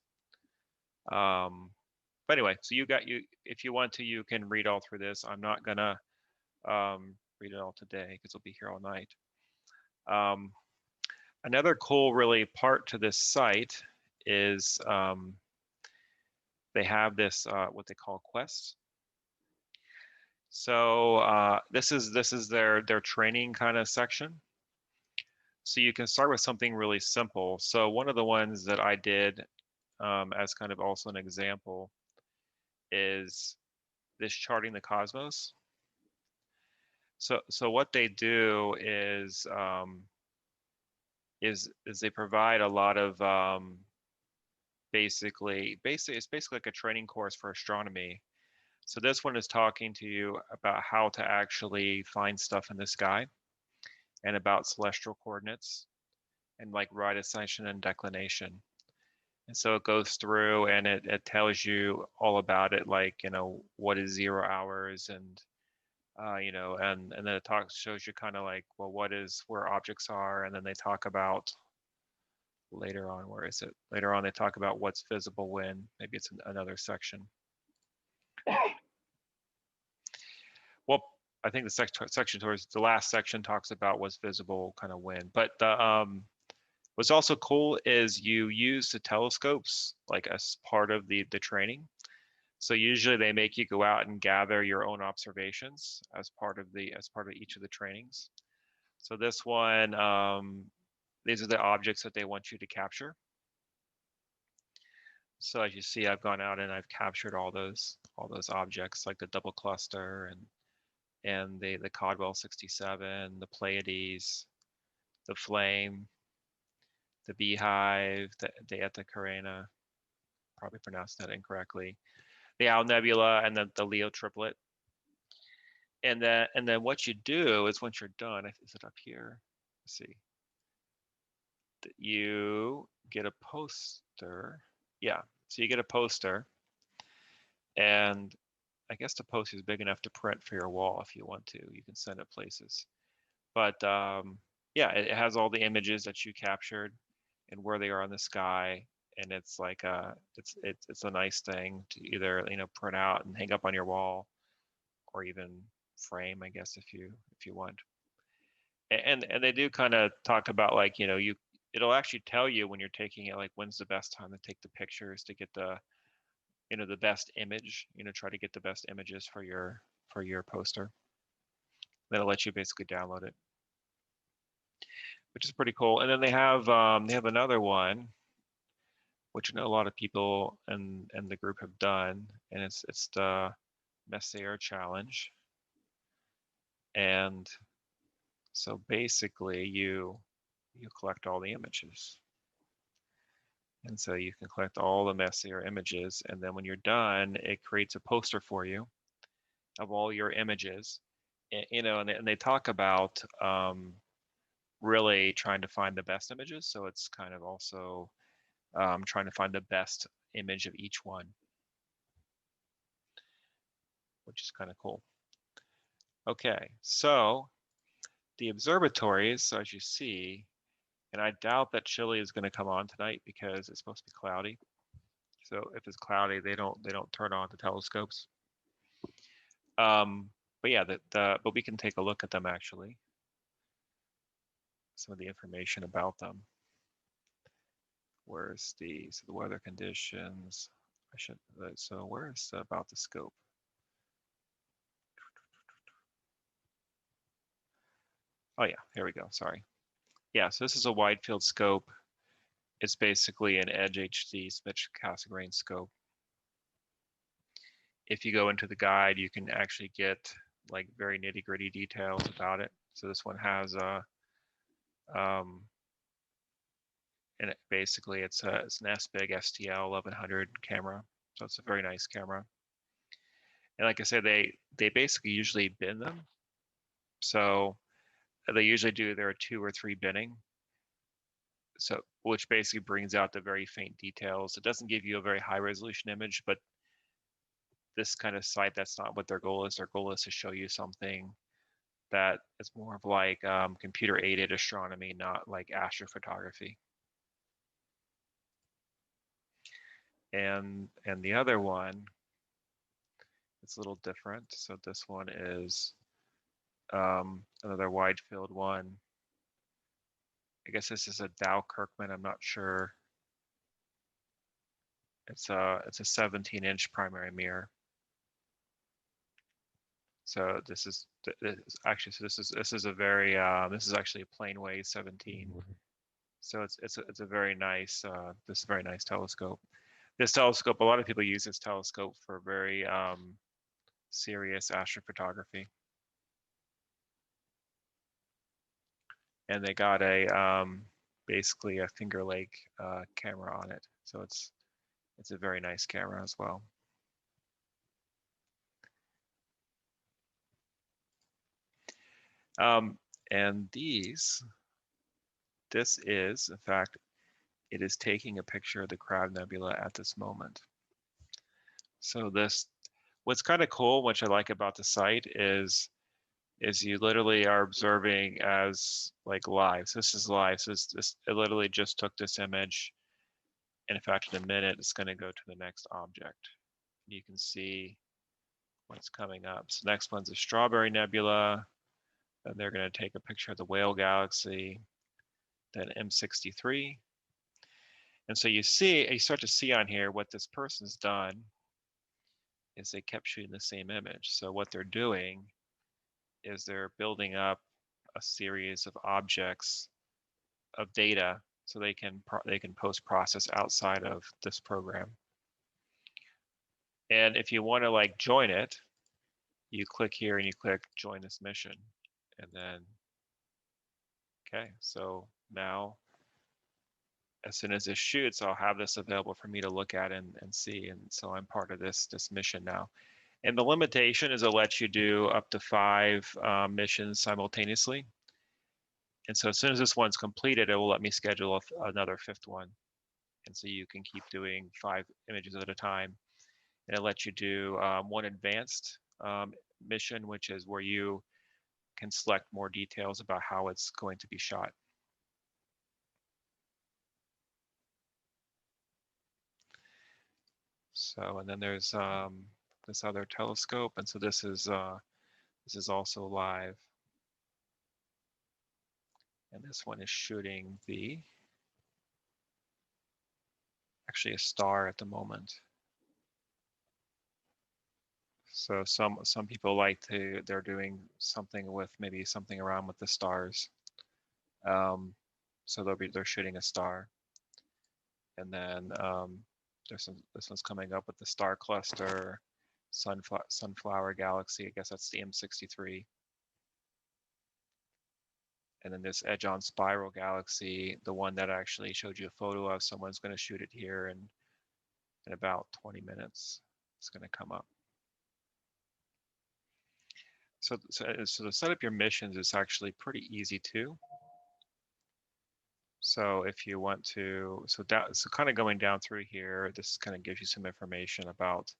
But anyway, so if you want to, you can read all through this. I'm not gonna read it all today because we'll be here all night. Another cool really part to this site is they have this what they call quests. So this is their training kind of section. So you can start with something really simple. So one of the ones that I did as kind of also an example is this charting the cosmos. So what they do is they provide a lot of basically it's basically like a training course for astronomy. So this one is talking to you about how to actually find stuff in the sky and about celestial coordinates and like right ascension and declination. And so it goes through and it tells you all about it, like, you know, what is 0 hours and you know, and then it shows you kind of like, well, where objects are, and then they talk about later on, where is it? Later on, they talk about what's visible when. Maybe it's another section. Well, I think the section towards the last section talks about what's visible kind of when. But what's also cool is you use the telescopes like as part of the training. So usually they make you go out and gather your own observations as part of each of the trainings. So this one, these are the objects that they want you to capture. So as you see, I've gone out and I've captured all those objects, like the double cluster and the Caldwell 67, the Pleiades, the flame, the beehive, the Eta Carina, probably pronounced that incorrectly, the Owl Nebula, and then the Leo triplet. And then what you do is once you're done, is it up here? Let's see. You get a poster. Yeah, so you get a poster, and I guess the poster is big enough to print for your wall if you want to. You can send it places. But yeah, it has all the images that you captured and where they are in the sky, and it's like it's a nice thing to either, you know, print out and hang up on your wall, or even frame, I guess, if you want. And they do kind of talk about, like, you know, it'll actually tell you when you're taking it, like when's the best time to take the pictures to get the, you know, the best image, you know, try to get the best images for your poster. That'll let you basically download it, which is pretty cool. And then they have another one which I know a lot of people in the group have done, and it's the Messier challenge. And so basically you collect all the images. And so you can collect all the Messier images, and then when you're done, it creates a poster for you of all your images. You know, and they talk about really trying to find the best images. So it's kind of also trying to find the best image of each one, which is kind of cool. Okay, so the observatories, so as you see, and I doubt that Chile is going to come on tonight because it's supposed to be cloudy. So if it's cloudy, they don't turn on the telescopes. But yeah, but we can take a look at them actually. Some of the information about them. Where's the weather conditions? I should so where's about the scope? Oh yeah, here we go. Sorry. Yeah, so this is a wide field scope. It's basically an Edge HD symmetric Cassegrain scope. If you go into the guide, you can actually get like very nitty-gritty details about it. So this one has a and basically it's an SBIG STL 1100 camera. So it's a very nice camera. And like I said, they basically usually bin them. So they usually do there are 2 or 3 binning. So which basically brings out the very faint details. It doesn't give you a very high resolution image, but this kind of site, that's not what their goal is. Their goal is to show you something that is more of like computer aided astronomy, not like astrophotography. And the other one, it's a little different. So this one is another wide field one. I guess this is a Dow Kirkman. I'm not sure. It's a 17-inch primary mirror. So this is actually, so this is a very this is actually a Planeway 17. So it's a very nice this is a very nice telescope. This telescope, a lot of people use this telescope for very serious astrophotography. And they got a basically a Finger Lake camera on it. So it's a very nice camera as well. And this is, in fact, it is taking a picture of the Crab Nebula at this moment. So what's kind of cool, which I like about the site is you literally are observing as like live. So this is live. So it literally just took this image. And in fact, in a minute, it's going to go to the next object. You can see what's coming up. So next one's a Strawberry Nebula. Then they're going to take a picture of the Whale Galaxy, then M63. And so you start to see on here what this person's done is they kept shooting the same image. So what they're doing is they're building up a series of objects of data so they can post-process outside of this program. And if you want to like join it, you click here and you click join this mission. And then, okay, so now as soon as this shoots, I'll have this available for me to look at and see. And so I'm part of this mission now. And the limitation is it'll let you do up to 5 missions simultaneously. And so as soon as this one's completed, it will let me schedule another 5th one. And so you can keep doing 5 images at a time. And it lets you do one advanced mission, which is where you can select more details about how it's going to be shot. So, and then there's this other telescope, and so this is also live. And this one is shooting actually a star at the moment. So some people they're doing something with maybe something around with the stars. So they're shooting a star. And then this one's coming up with the star cluster, sunflower galaxy. I guess that's the M63. And then this edge-on spiral galaxy, the one that I actually showed you a photo of, someone's going to shoot it here in about 20 minutes. It's going to come up. So to set up your missions is actually pretty easy too. So if you want to, so kind of going down through here, this kind of gives you some information about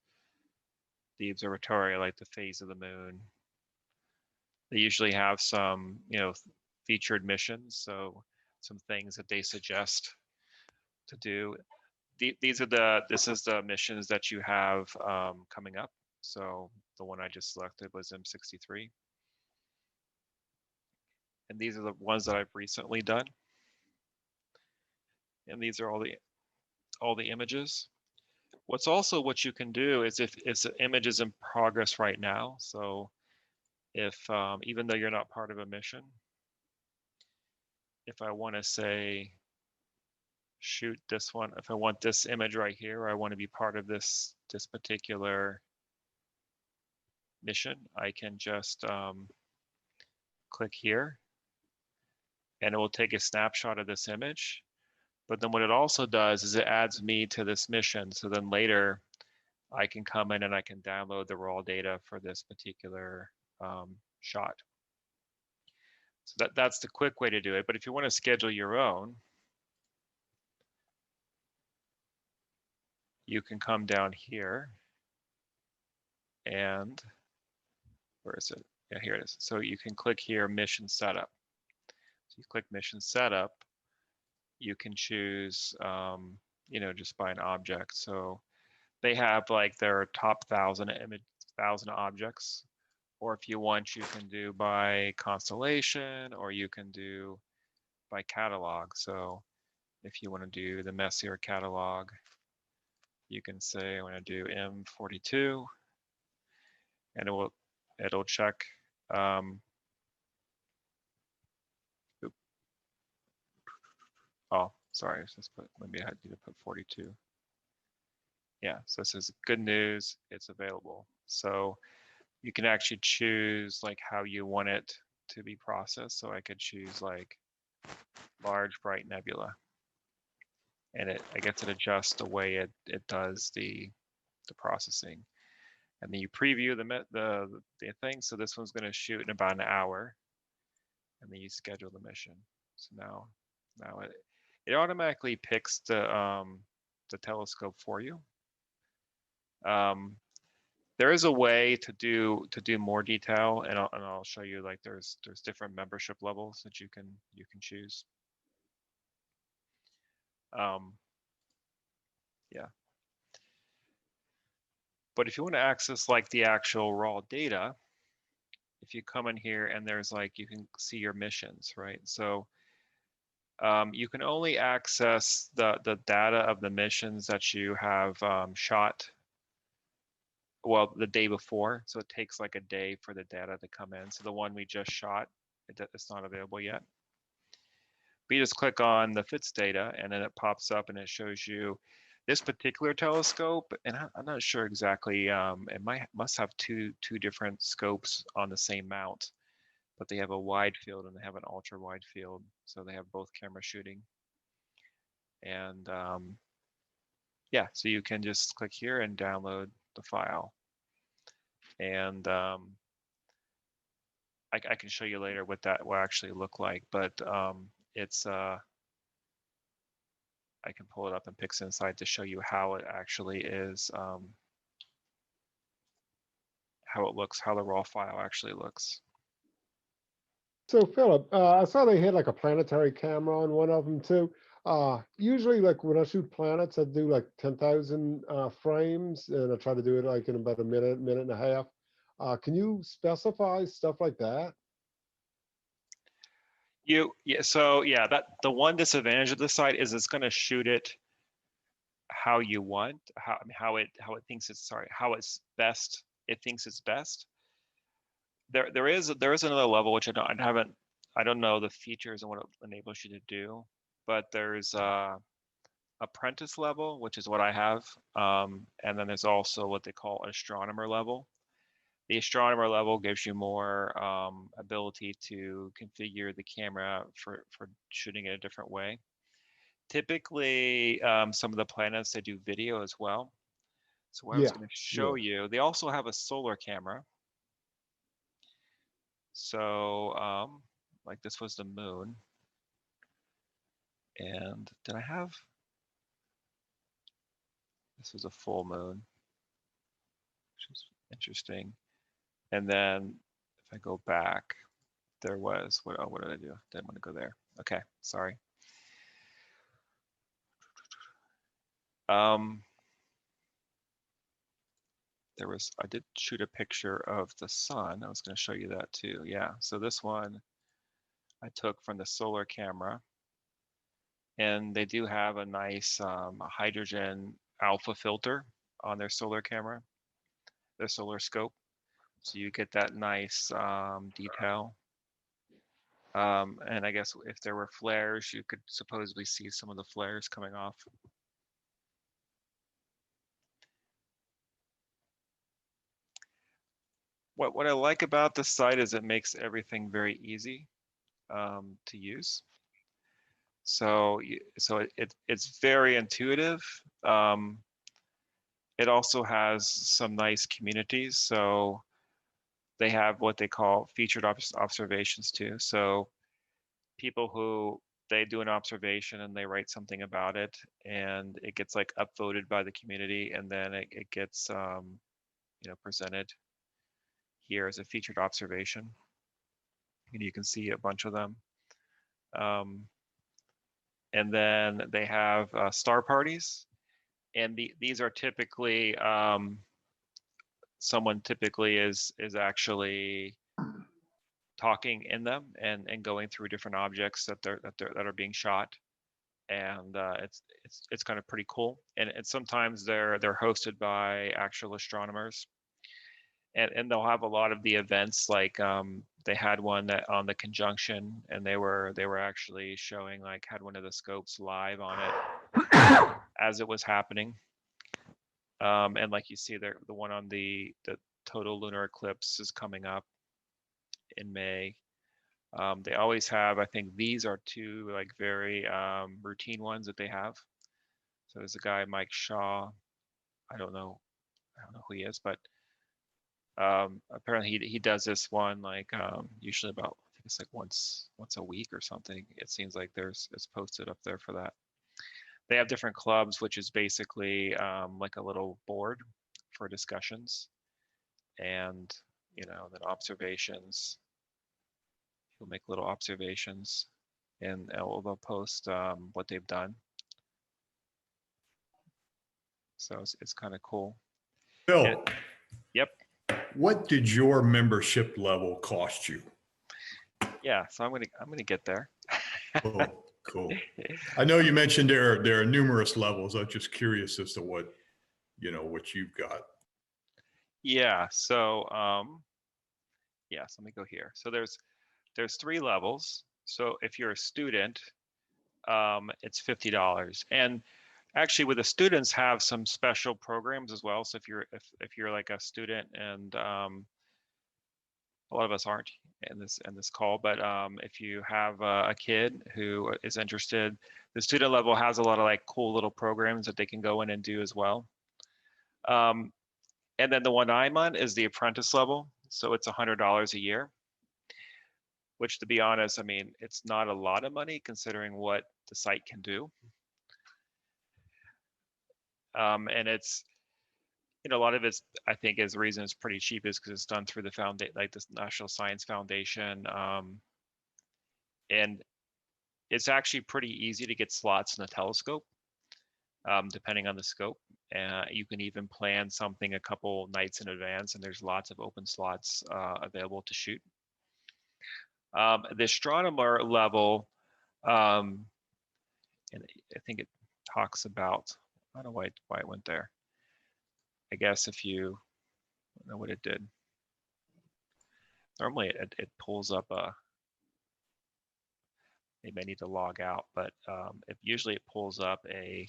the observatory, like the phase of the moon. They usually have some, featured missions, so some things that they suggest to do. This is the missions that you have coming up. So the one I just selected was M63. And these are the ones that I've recently done. And these are all the images. What you can do is if it's an image is in progress right now. So if even though you're not part of a mission, if I want to say shoot this one, if I want this image right here, or I want to be part of this particular mission, I can just click here and it will take a snapshot of this image. But then what it also does is it adds me to this mission. So then later I can come in and I can download the raw data for this particular shot. So that's the quick way to do it. But if you want to schedule your own, you can come down here and where is it? Yeah, here it is. So you can click here, mission setup. So you click mission setup, you can choose, just by an object. So they have like their top 1,000 objects. Or if you want, you can do by constellation, or you can do by catalog. So if you want to do the Messier catalog, you can say I want to do M42, and it'll check. Oh, sorry, maybe I need to put 42. Yeah, so it says good news, it's available. So you can actually choose like how you want it to be processed. So I could choose like large bright nebula, and I guess it adjusts the way it does the processing. And then you preview the thing. So this one's going to shoot in about an hour, and then you schedule the mission. So now it automatically picks the telescope for you. There is a way to do more detail, and I'll show you. Like there's different membership levels that you can choose. Yeah. But if you want to access like the actual raw data, if you come in here and there's like you can see your missions, right? So you can only access the data of the missions that you have shot. Well, the day before, so it takes like a day for the data to come in. So the one we just shot, it's not available yet. But you just click on the FITS data, and then it pops up and it shows you this particular telescope. And I'm not sure exactly. It must have two different scopes on the same mount, but they have a wide field and they have an ultra wide field, so they have both camera shooting. And yeah, so you can just click here and download the file. And I can show you later what that will actually look like, but it's I can pull it up in PixInsight to show you how it actually is, how it looks, how the raw file actually looks. So Philip, I saw they had like a planetary camera on one of them too. Usually like when I shoot planets, I do like 10,000 frames, and I try to do it like in about a minute and a half. Can you specify stuff like that? So yeah, the one disadvantage of this site is it's going to shoot it how you want, how it thinks it's how it's best. It thinks it's best. There is another level which I don't know the features and what it enables you to do, but there's a apprentice level, which is what I have. And then there's also what they call astronomer level. The astronomer level gives you more ability to configure the camera for shooting it a different way. Typically, some of the planets, they do video as well. So what I was Yeah, going to show you, they also have a solar camera. So like this was the moon. And did I have, this was a full moon, which is interesting. And then if I go back, there was, what did I do? Didn't want to go there. Okay, sorry. There was, I did shoot a picture of the sun. I was going to show you that too. Yeah, so this one I took from the solar camera. And they do have a nice hydrogen alpha filter on their solar camera, their solar scope. So you get that nice detail. And I guess if there were flares, you could supposedly see some of the flares coming off. What I like about the site is it makes everything very easy to use. So it's very intuitive. It also has some nice communities. So they have what they call featured observations too. So people who, they do an observation and they write something about it, and it gets like upvoted by the community, and then it gets you know, presented here as a featured observation. And you can see a bunch of them. And then they have star parties, and these are typically someone typically is actually talking in them and going through different objects that are being shot, and it's kind of pretty cool. And sometimes they're hosted by actual astronomers, and they'll have a lot of the events, like they had one that on the conjunction, and they were actually showing, like, had one of the scopes live on it as it was happening. And like you see there, the one on the total lunar eclipse is coming up in May. They always have, I think these are two like very routine ones that they have. So there's a guy, Mike Shaw. I don't know who he is, but apparently he does this one like usually about, I think it's like once a week or something. It seems like it's posted up there for that. They have different clubs, which is basically like a little board for discussions, and you know, then observations. He'll make little observations, and they'll post what they've done. So it's kind of cool. Bill, yep. What did your membership level cost you? Yeah, so I'm gonna get there. Cool. I know you mentioned there are numerous levels. I'm just curious as to what you've got. Yeah. So yes, let me go here. So there's 3 levels. So if you're a student, it's $50, and actually with the students have some special programs as well. So if you're like a student, and a lot of us aren't in this call, but if you have a kid who is interested, the student level has a lot of like cool little programs that they can go in and do as well. And then the one I'm on is the apprentice level, so it's $100 a year, which, to be honest, I mean, it's not a lot of money considering what the site can do. And it's, you know, a lot of it's, I think, is the reason it's pretty cheap is because it's done through the like the National Science Foundation. And it's actually pretty easy to get slots in the telescope, depending on the scope. You can even plan something a couple nights in advance, and there's lots of open slots available to shoot. The astronomer level, and I think it talks about, I don't know why it went there. I guess if you, I don't know what it did. Normally it pulls up maybe I need to log out, but usually it pulls up a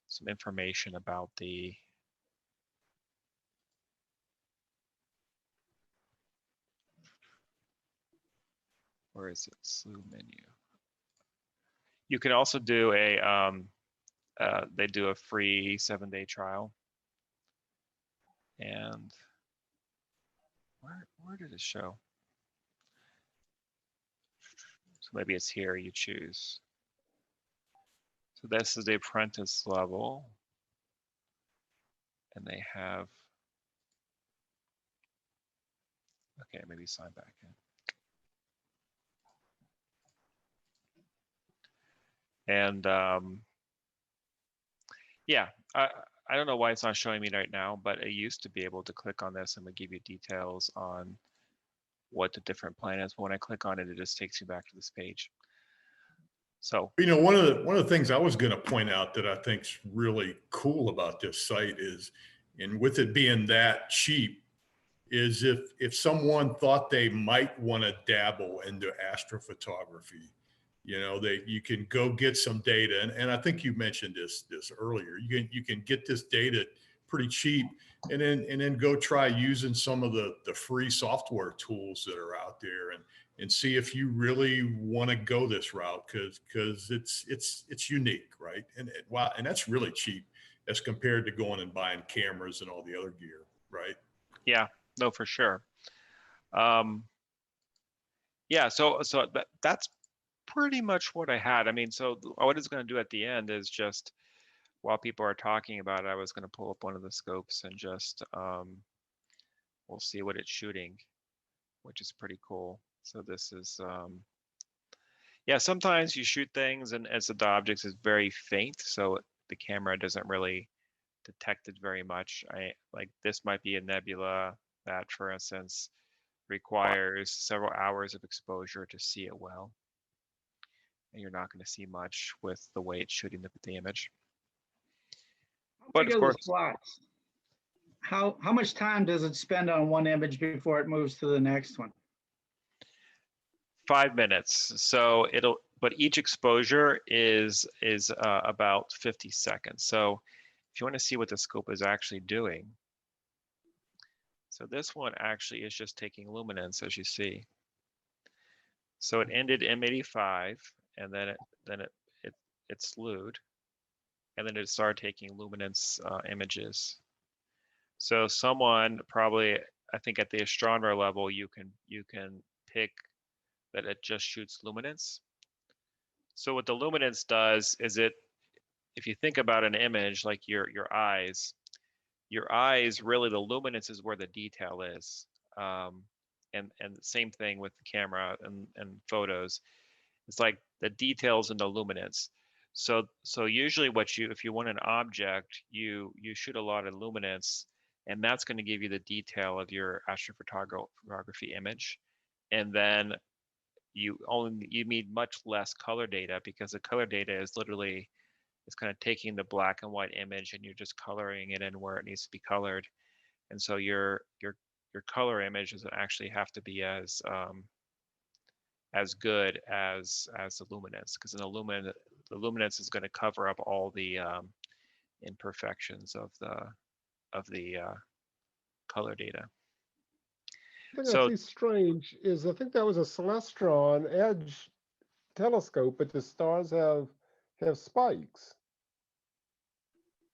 some information about the where is it? Slew menu. You can also do a they do a free 7-day trial. And where did it show? So maybe it's here you choose. So this is the apprentice level. And they have, okay, maybe sign back in. And yeah, I don't know why it's not showing me right now, but I used to be able to click on this and would give you details on what the different planets. But when I click on it, it just takes you back to this page. So, you know, one of the things I was going to point out that I think's really cool about this site is, and with it being that cheap, is if someone thought they might want to dabble into astrophotography, you know, you can go get some data, and I think you mentioned this earlier. You can get this data pretty cheap, and then go try using some of the free software tools that are out there, and see if you really want to go this route, because it's unique, right? And wow, and that's really cheap as compared to going and buying cameras and all the other gear, right? yeah, no, for sure. Yeah, so that's pretty much what I had. I mean, so what it's going to do at the end is just, while people are talking about it, I was going to pull up one of the scopes and just we'll see what it's shooting, which is pretty cool. So this is yeah, sometimes you shoot things and as the object is very faint, so the camera doesn't really detect it very much. Like this might be a nebula that, for instance, requires several hours of exposure to see it well. And you're not going to see much with the way it's shooting the image. But of course, slots. How much time does it spend on one image before it moves to the next one? 5 minutes. So but each exposure is about 50 seconds. So if you want to see what the scope is actually doing, so this one actually is just taking luminance, as you see. So it ended M85, and then it slewed, and then it started taking luminance images. So someone probably, I think at the astronomer level, you can pick that it just shoots luminance. So what the luminance does is if you think about an image like your eyes, really the luminance is where the detail is. And the same thing with the camera and photos. It's like the details and the luminance. So usually if you want an object, you shoot a lot of luminance, and that's going to give you the detail of your astrophotography image. And then you need much less color data, because the color data is literally, it's kind of taking the black and white image and you're just coloring it in where it needs to be colored. And so your color image doesn't actually have to be as good as the luminance, because in the luminance is going to cover up all the imperfections of the color data. The thing I see strange is, I think that was a Celestron Edge telescope, but the stars have spikes.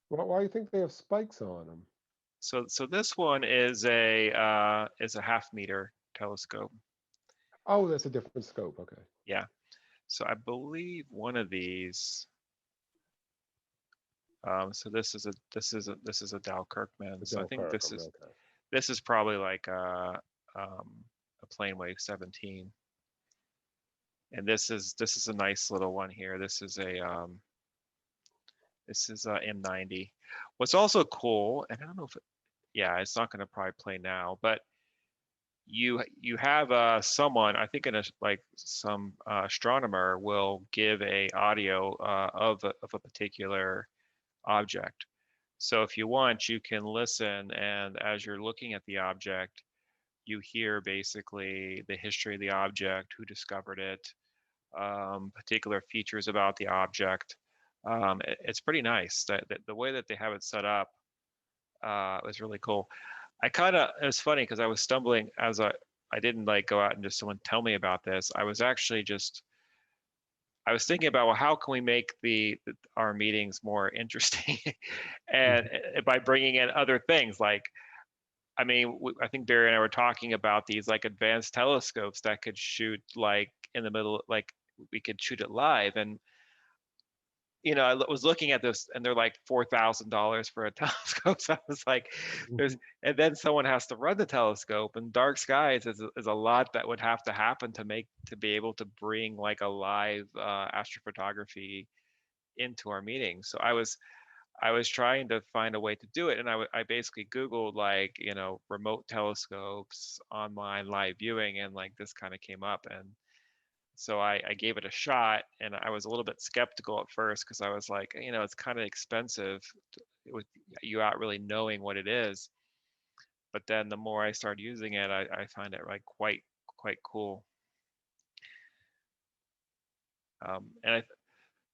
Why do you think they have spikes on them? So this one is a half-meter telescope. Oh, that's a different scope. Okay. Yeah. So I believe one of these. So this is a Dow Kirkman. So I think this is probably like a Planewave 17. And this is a nice little one here. This is a M90. What's also cool, and I don't know if it's not going to probably play now, but you have someone, I think some astronomer will give a audio of a particular object. So if you want, you can listen, and as you're looking at the object, you hear basically the history of the object, who discovered it, particular features about the object. It's pretty nice. The way that they have it set up was really cool. It was funny because I was stumbling as I didn't like go out and just someone tell me about this. I was actually I was thinking about, well, how can we make our meetings more interesting, and by bringing in other things like, I mean, I think Barry and I were talking about these like advanced telescopes that could shoot like in the middle, like we could shoot it live. And, you know, I was looking at this and they're like $4,000 for a telescope. So I was like, and then someone has to run the telescope, and dark skies is a lot that would have to happen to be able to bring like a live astrophotography into our meetings. So I was trying to find a way to do it, and I basically Googled like, you know, remote telescopes, online live viewing, and like this kind of came up. And so I gave it a shot, and I was a little bit skeptical at first because I was like, you know, it's kind of expensive with you out really knowing what it is. But then the more I started using it, I find it like quite cool.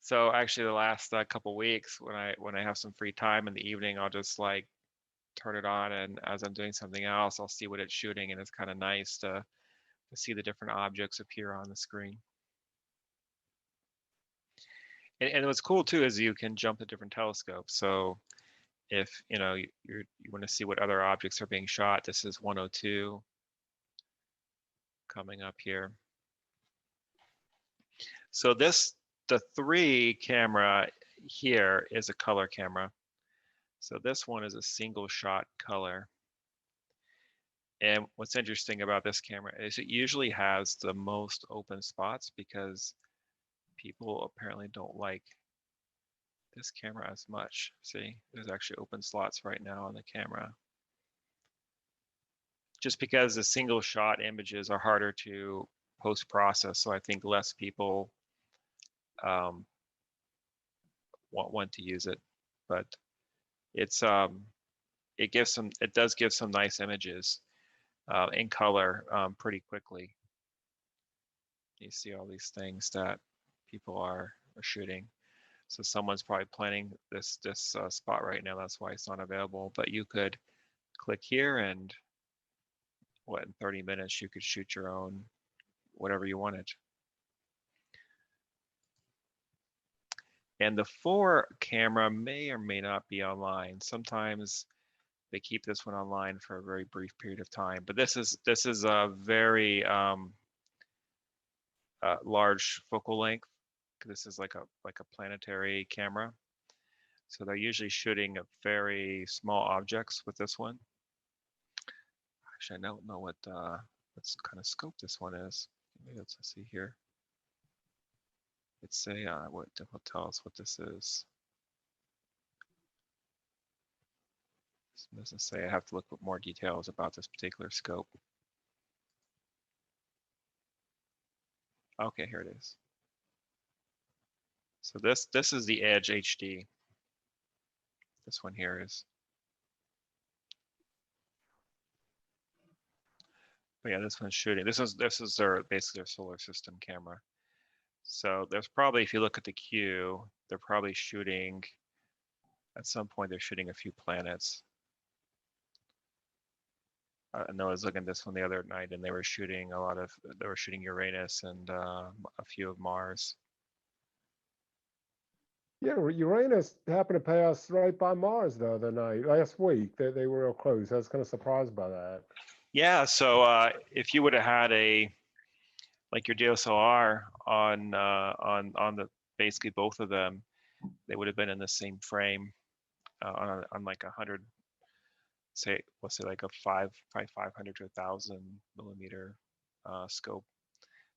So actually the last couple weeks when I have some free time in the evening, I'll just like turn it on, and as I'm doing something else, I'll see what it's shooting, and it's kind of nice to see the different objects appear on the screen. And what's cool too is you can jump to different telescopes. So if you know you want to see what other objects are being shot, this is 102 coming up here. So the 3 camera here is a color camera. So this one is a single shot color. And what's interesting about this camera is it usually has the most open spots because people apparently don't like this camera as much. See, there's actually open slots right now on the camera. Just because the single shot images are harder to post-process, so I think less people want to use it. But it does give some nice images in color pretty quickly. You see all these things that people are shooting. So someone's probably planning this spot right now. That's why it's not available. But you could click here, and in 30 minutes you could shoot your own whatever you wanted. And the 4 camera may or may not be online. Sometimes they keep this one online for a very brief period of time. But this is a very large focal length. This is like a planetary camera. So they're usually shooting at very small objects with this one. Actually, I don't know what kind of scope this one is. Maybe let's see here. Let's say what will tell us what this is. It doesn't say. I have to look at more details about this particular scope. Okay, here it is. So this is the Edge HD. This one here is. But yeah, this one's shooting. This is basically their solar system camera. So there's probably, if you look at the queue, they're probably shooting. At some point, they're shooting a few planets. I know I was looking at this one the other night, and they were shooting Uranus and a few of Mars. Yeah, Uranus happened to pass right by Mars the other night, last week. They were real close. I was kind of surprised by that. Yeah, so if you would have had like your DSLR on the basically both of them, they would have been in the same frame on like 100. Let's say like a 500 to 1,000 millimeter scope.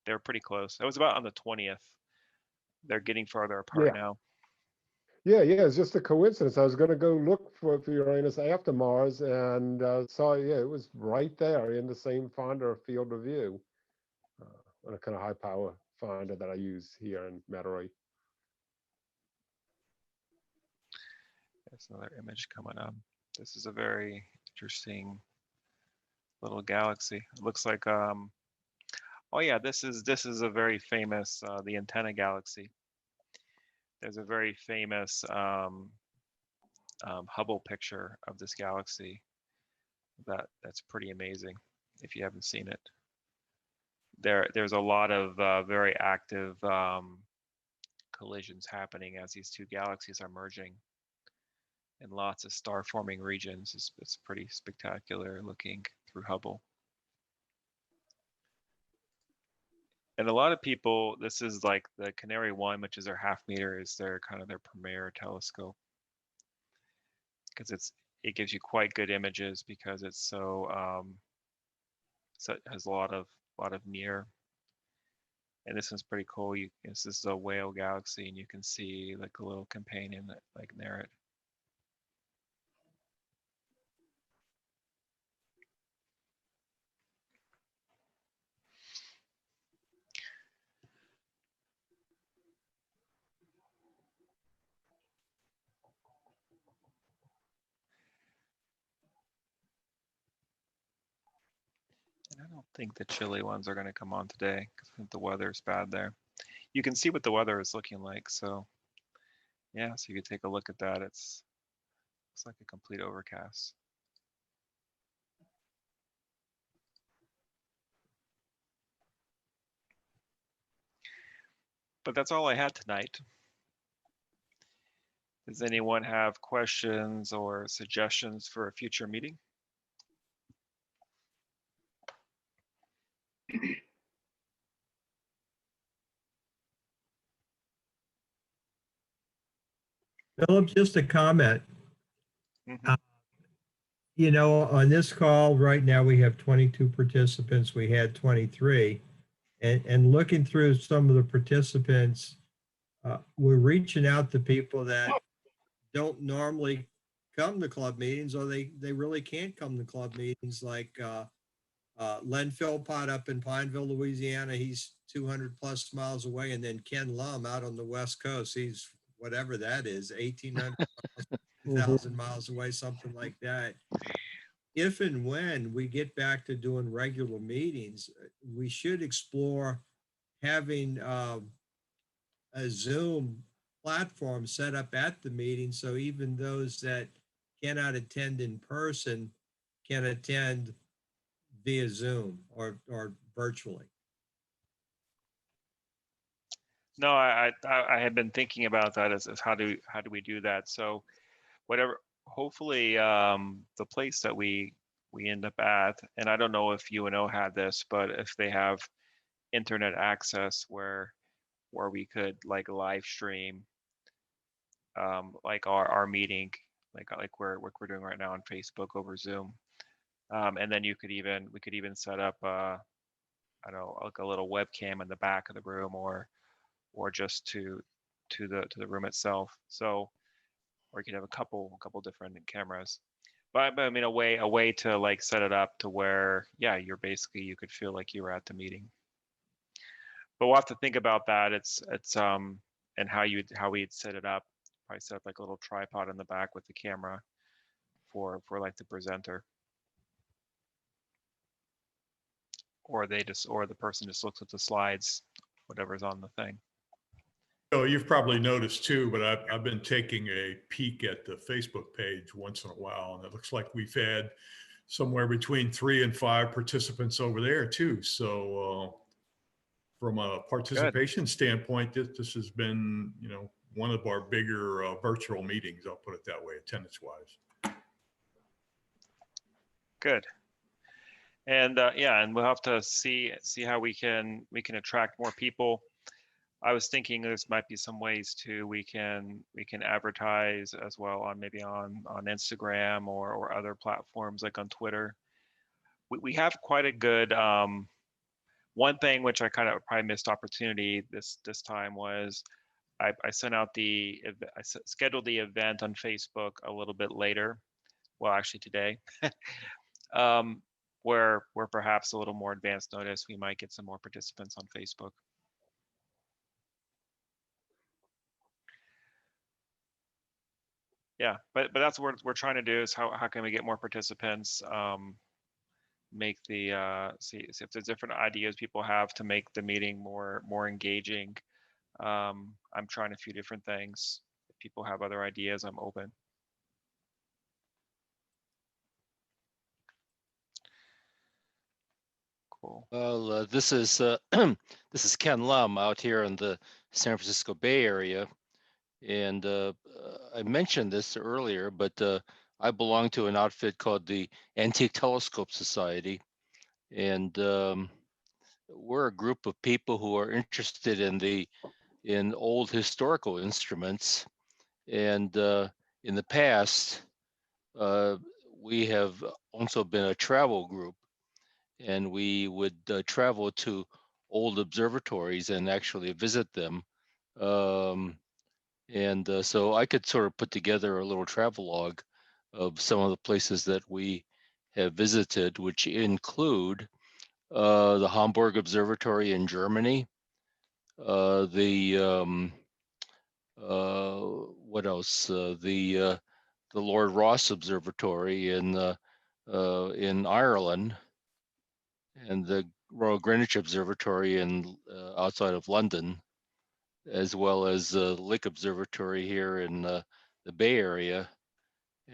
They were pretty close. It was about on the 20th. They're getting farther apart now. Yeah, it's just a coincidence. I was going to go look for Uranus after Mars, and saw, it was right there in the same finder field of view, on a kind of high power finder that I use here in Metairie. There's another image coming up. This is a very interesting little galaxy. It looks like oh yeah, this is a very famous the Antenna Galaxy. there's a very famous Hubble picture of this galaxy. That's pretty amazing if you haven't seen it. There's a lot of very active collisions happening as these two galaxies are merging, and lots of star forming regions. It's pretty spectacular looking through Hubble. And a lot of people, this is like the Canary 1, which is their half meter, is their kind of their premier telescope, because it gives you quite good images because it's so it has a lot of near. And this one's pretty cool. This is a whale galaxy, and you can see like a little companion like near it. And I don't think the chilly ones are going to come on today because I think the weather is bad there. You can see what the weather is looking like. So yeah, so you could take a look at that. It's like a complete overcast. But that's all I had tonight. Does anyone have questions or suggestions for a future meeting? Philip, just a comment. You know, on this call right now, we have 22 participants. We had 23. And looking through some of the participants, we're reaching out to people that don't normally come to club meetings, or they really can't come to club meetings, like Len Philpott up in Pineville, Louisiana. He's 200 plus miles away. And then Ken Lum out on the West Coast. He's whatever that is, 1,800 miles, 2,000 miles away, something like that. If and when we get back to doing regular meetings, we should explore having a Zoom platform set up at the meeting, so even those that cannot attend in person can attend via Zoom or virtually. No, I had been thinking about that as how do we do that? So whatever, hopefully the place that we end up at, and I don't know if UNO had this, but if they have internet access where we could like live stream like our meeting, like we're doing right now on Facebook over Zoom, and then we could even set up I don't know, like a little webcam in the back of the room, or just to the room itself. So, or you could have a couple different cameras. But I mean, a way to like set it up to where, yeah, you could feel like you were at the meeting. But we'll have to think about that. It's and how we'd set it up. Probably set up like a little tripod in the back with the camera for like the presenter. Or the person just looks at the slides, whatever's on the thing. So you've probably noticed too, but I've been taking a peek at the Facebook page once in a while, and it looks like we've had somewhere between 3 and 5 participants over there too. So from a participation standpoint, this has been, you know, one of our bigger virtual meetings. I'll put it that way, attendance-wise. Good. And yeah, and we'll have to see how we can attract more people. I was thinking there's might be some ways too we can advertise as well on maybe on Instagram or other platforms like on Twitter. We have quite a good one thing which I kind of probably missed opportunity this time was I sent out I scheduled the event on Facebook a little bit later. Well, actually today. Where perhaps a little more advanced notice, we might get some more participants on Facebook. Yeah, but that's what we're trying to do, is how can we get more participants, make the see if there's different ideas people have to make the meeting more engaging. I'm trying a few different things. If people have other ideas, I'm open. Cool. Well, this is this is Ken Lum out here in the San Francisco Bay Area, and I mentioned this earlier, but I belong to an outfit called the Antique Telescope Society, and we're a group of people who are interested in old historical instruments, and in the past, we have also been a travel group, and we would travel to old observatories and actually visit them. So I could sort of put together a little travelogue of some of the places that we have visited, which include the Hamburg Observatory in Germany, what else? The Lord Rosse Observatory in Ireland, and the Royal Greenwich Observatory in outside of London, as well as the Lick Observatory here in the Bay Area,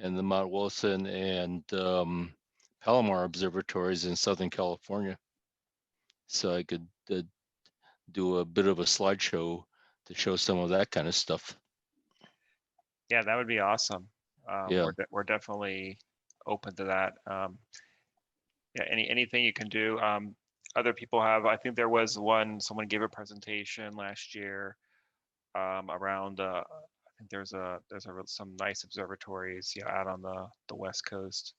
and the Mount Wilson and Palomar Observatories in Southern California. So I could do a bit of a slideshow to show some of that kind of stuff. Yeah, that would be awesome. Yeah. We're definitely open to that. Yeah, anything you can do. Other people have, I think there was someone gave a presentation last year around, I think there's some nice observatories, out on the West Coast.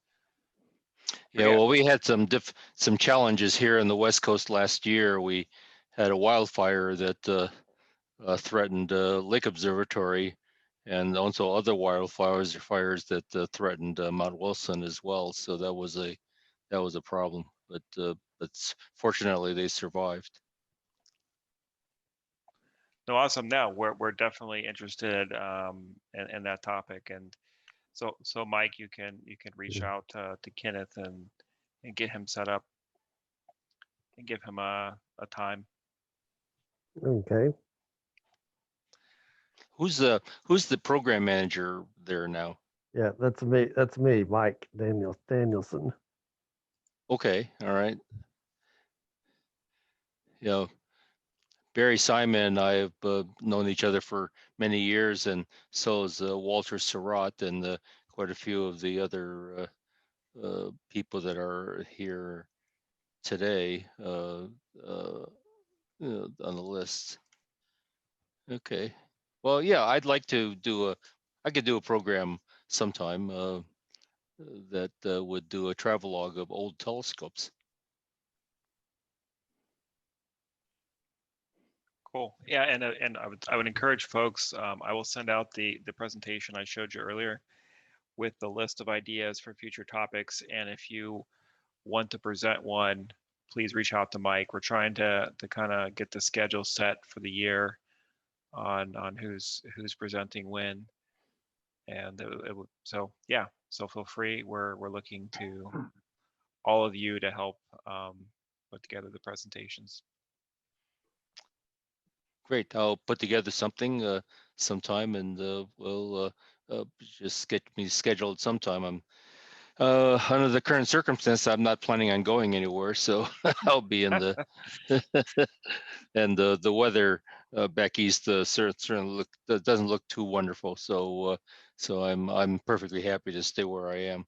Yeah, well, we had some challenges here in the West Coast last year. We had a wildfire that threatened Lake Observatory, and also other fires that threatened Mount Wilson as well. So that was a problem, but fortunately they survived. No, awesome. No, we're definitely interested in that topic, and so Mike, you can reach out to Kenneth and get him set up and give him a time. Okay. Who's the program manager there now? Yeah, that's me. That's me, Mike Danielson. Okay, all right. Barry Simon and I have known each other for many years, and so is Walter Surratt and quite a few of the other people that are here today on the list. Okay. Well, yeah, I'd like to I could do a program sometime that would do a travelogue of old telescopes. Cool. Yeah, and I would encourage folks. I will send out the presentation I showed you earlier with the list of ideas for future topics. And if you want to present one, please reach out to Mike. We're trying to kind of get the schedule set for the year on who's presenting when. And so yeah, so feel free. We're looking to all of you to help put together the presentations. Great. I'll put together something sometime, and we'll just get me scheduled sometime. I'm under the current circumstance, I'm not planning on going anywhere, so I'll be in the and the weather back east certainly doesn't look too wonderful. So I'm perfectly happy to stay where I am.